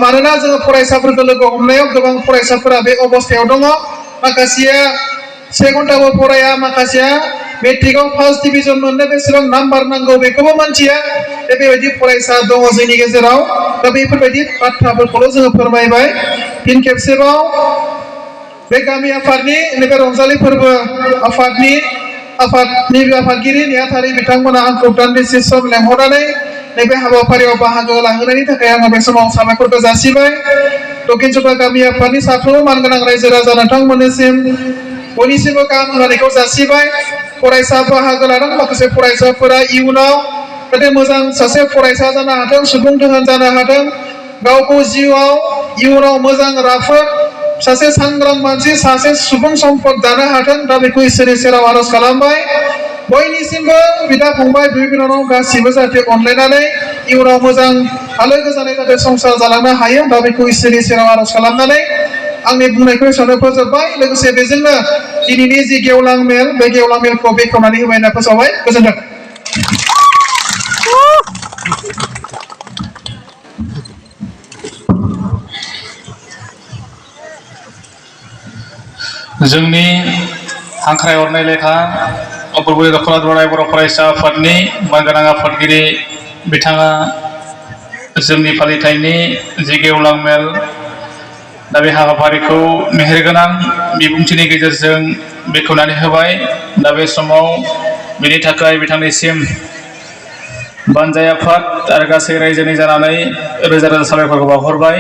मानोना जोङो फरायसाफोरखौ लोगो हमनायाव गोबां फरायसाफोरा बे अबस्थायाव दङ माखासेया 1 घन्टाबो फराया माखासेया मेट्रिकआव फार्स्ट डिभिजन मोननो बेसेबां नाम्बार नांगौ बेखौबो मिन्थिया बेबायदि फरायसा दङ जोंनि गेजेराव दा बेफोरबायदि बाथ्राफोरखौल' जोङो फोरमायबाय फिन खेबसेबाव बे गामि आफादनि नैबे रंजालि फोरबो आफादनि आफादगिरि नेहाथारि बिथांमोना आंखौ दान्दिसे सम लेंहरनानै नैबे हाबाफारियाव बाहागो लाहोनायनि थाखाय आङो बे समाव साबायखरखौ जासिबाय दक्षिण गामि आफादनि साफ्रोमबो मानगोनां रायजो राजा नोंथांमोननिसिम बयनिसिमबो गाहाम हामलायनायखौ जासिबाय फरायसा बाहागो लादों माखासे फरायसाफोरा इयुनाव जाहाथे मोजां सासे फरायसा जानो हाथों सुबुं दोहोन जानो हाथों गावखौ जिउआव इयुनाव मोजां राफोद सासे सांग्रां मानसि सासे सुबुं सम्पद दानो हाथों दा बेखौ इसोरनि सेराव आरज खालामबाय बयनिसिमबो बिदा फंबाय बिब' बिनानाव गासिबो जाहाथे अनलायनानै इयुनाव मोजां आलो गोजोनै जाहाथे संसार जालांनो हायो दा बेखौ इसोरनि सेराव आरज खालामनानै आंनि बुंनायखौ एसेयावनो फोजोबबाय लोगोसे बेजोंनो दिनैनि जि गेवलां मेल बे गेवलां मेलखौ बेखेवनानै होबाय होनना फोसावबाय गोजोन्थों जोंनि हांख्रायहरनाय लेखा अपुर्बि दख'ना दुलाराय बर' फरायसा आफादनि मानगोनां आफादगिरि बिथाङा जोंनि फालिथायनि जि गेवलां मेल दा बे हाबाफारिखौ मेहेरगोनां बिबुंथिनि गेजेरजों बेखेवनानै होबाय दा बे समाव बेनि थाखाय बिथांनिसिम बानजाय आफाद आरो गासै रायजोनि जानानै रोजा रोजा साबायखरखौ बावहरबाय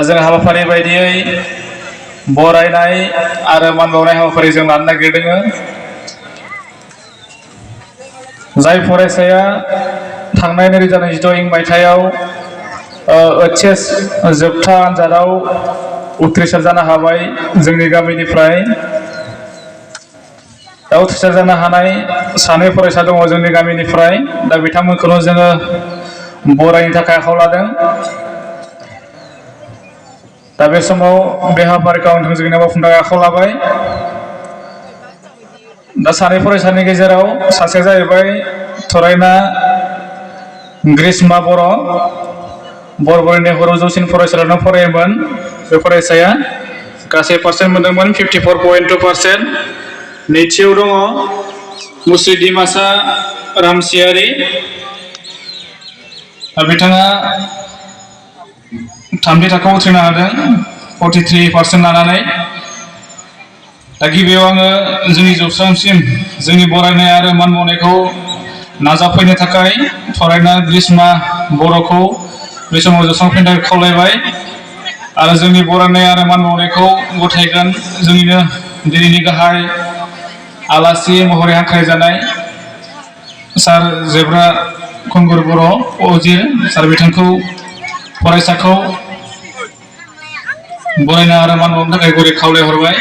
जों हाबाफारि बायदियै बरायनाय आरो मान बावनाय हाबाफारि जों लानो नागिरदों जाय फरायसाया थांनाय 2022 मायथाइयाव HS जोबथा आनजादाव उथ्रिसार जानो हाबाय जोंनि गामिनिफ्राय दा उथ्रिसार जानो हानाय सानै फरायसा दङ जोंनि गामिनिफ्राय दा बिथांमोनखौनो जोङो बरायनो थाखाय आखायाव लादों दा बे समाव बे हाबाफारिखौ आं थोंजोङै मावफुंनो थाखाय आखायाव लाबाय दा सानै फरायसानि गेजेराव सासेया जाहैबाय थरायना ग्रीष्मा बरबरि नेहरू जौसिन फरायसालियावनो फरायोमोन बे फरायसाया गासै पार्सेन्ट मोनदोंमोन 54.2%। नैथियाव दङ मुस्रि दिमासा रामसियारि बिथाङा थामथि थाखोआव उथ्रिनो हादों 43% लानानै दा गिबियाव आङो जोंनि जौस्रांसिम जोंनि बरायनाय आरो मान बावनायखौ नाजाफैनो थाखाय थरायना ग्रीष्मा बर'खौ बे समाव जौस्रांफैनो थाखाय खावलायबाय आरो जोंनि बरायनाय आरो मान बावनायखौ गथायगोन जोंनिनो दिनैनि गाहाय आलासि महरै हांख्रायजानाय सार जेब्रा खुंगुर बर' अजिर सार बिथांखौ फरायसाखौ बरायना आरो मान बावनो थाखाय गुरै खावलायहरबाय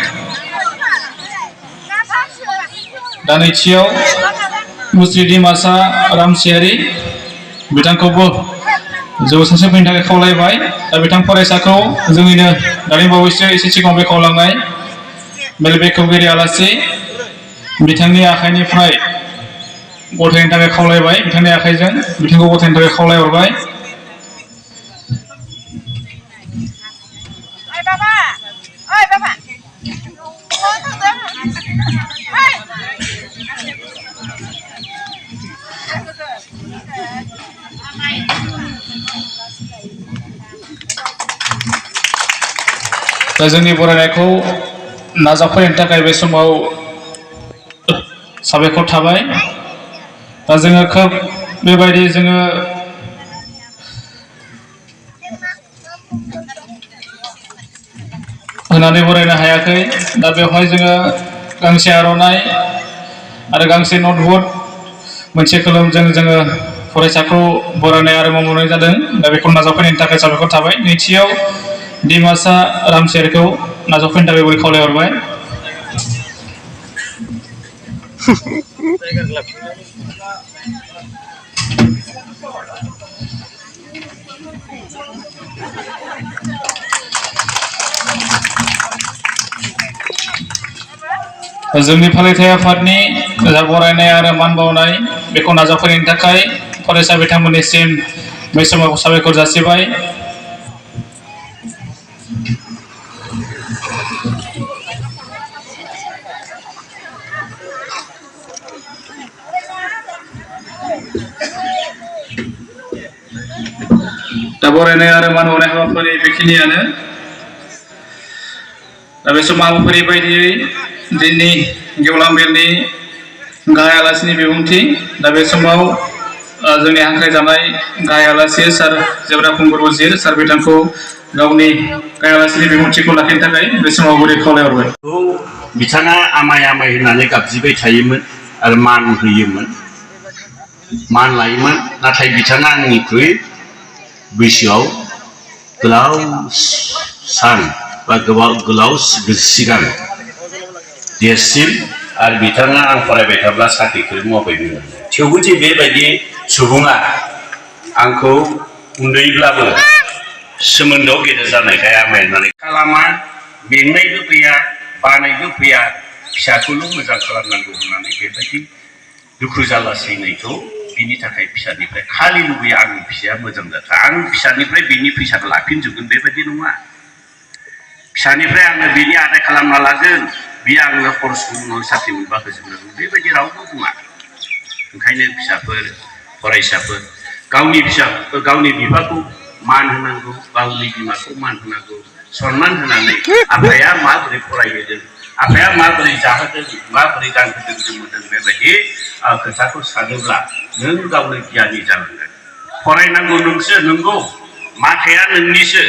दा नैथियाव मुस्रि दिमासा रामसियारि बिथांखौबो जौसांसिम फैनो थाखाय खावलायबाय दा बिथां फरायसाखौ जोंनिनो दानि बावैसो एसे सिगाङाव बेखेवलांनाय मेल बेखेवगिरि आलासि बिथांनि आखाइनिफ्राय गथायनो थाखाय खावलायबाय बिथांनि आखाइजों बिथांखौ गथायनो थाखाय खावलायहरबाय दा जोंनि बरायनायखौ नाजाफैनो थाखाय बे समाव साबायखर थाबाय दा जोङो खोब बेबायदि जोङो होनानै बरायनो हायाखै दा बेवहाय जोङो गांसे आर'नाइ आरो गांसे नटबुक मोनसे कलमजों जोङो फरायसाखौ बरायनाय आरो मावनाय जादों दा बेखौ नाजाफैनायनि थाखाय साबायखर थाबाय नैथियाव दिमासा रामसियारिखौ नाजाफैनो थाखाय खावलायहरबाय जोंनि फालिथाय आफादनि बरायनाय आरो मान बावनाय बेखौ नाजावफैनायनि थाखाय फरायसा बिथांमोननिसिम बै समाव साबायखर जासिबाय। दा बरायनाय आरो मान बावनाय हाबाफारि बेखिनियानो। दा बे समाव हाबाफारि बायदियै दिनैनि गेवलां मेलनि गाहाय आलासिनि बिबुंथि। दा बे समाव जोंनि हांख्रायजानाय गाहाय आलासि सार जेब्रा खुंगुर वजिर सार बिथांखौ गावनि गाहाय आलासिनि बिबुंथिखौ लाखिनो थाखाय बे समाव गुरै खावलायहरबाय। बिथाङा आमाय आमाय होननानै गाबज्रिबाय थायोमोन आरो मान होयोमोन, मान लायोमोन। नाथाय बिथाङा आंनिख्रुइ बैसोआव गोलाव सान बा गोलाव सिगां देरसिन आरो बिथाङा आं फरायबाय थाब्ला साख्रिखौ मावबायमोन। थेवबो जे बेबायदि सुबुङा आंखौ उन्दैब्लाबो सोमोन्दोआव गेदेर जानायखाय आमाय होननानै खालामा, मेंनायबो फैया, बानायबो फैया, फिसाखौल' मोजां खालामनांगौ होननानै बेबायदि दुखु जारला सैनायखौ बिनि थाखाय फिसानिफ्राय खालि लुबैयो आंनि फिसाया मोजां जाथों, आं फिसानिफ्राय बिनि फैसाखौ लाफिनजोबगोन बेबायदि नङा। फिसानिफ्राय आङो बिनि आदाय खालामना लागोन, बियो आंनो खरसखौ उनाव साख्रि मोनबा होजोबनांगौ बेबायदि रावबो बुङा। ओंखायनो फिसाफोर, फरायसाफोर गावनि बिफाखौ मान होनांगौ, गावनि बिमाखौ मान होनांगौ, सनमान होनानै आफाया माबोरै फरायहोदों, आफाया माबोरै जाहोदों, माबोरै गानहोदों जोमहोदों बेबायदि खोथाखौ सानोब्ला नों गावनो गियानि जानांगोन। फरायनांगौ नोंसो, नंगौ, माथाया नोंनिसो,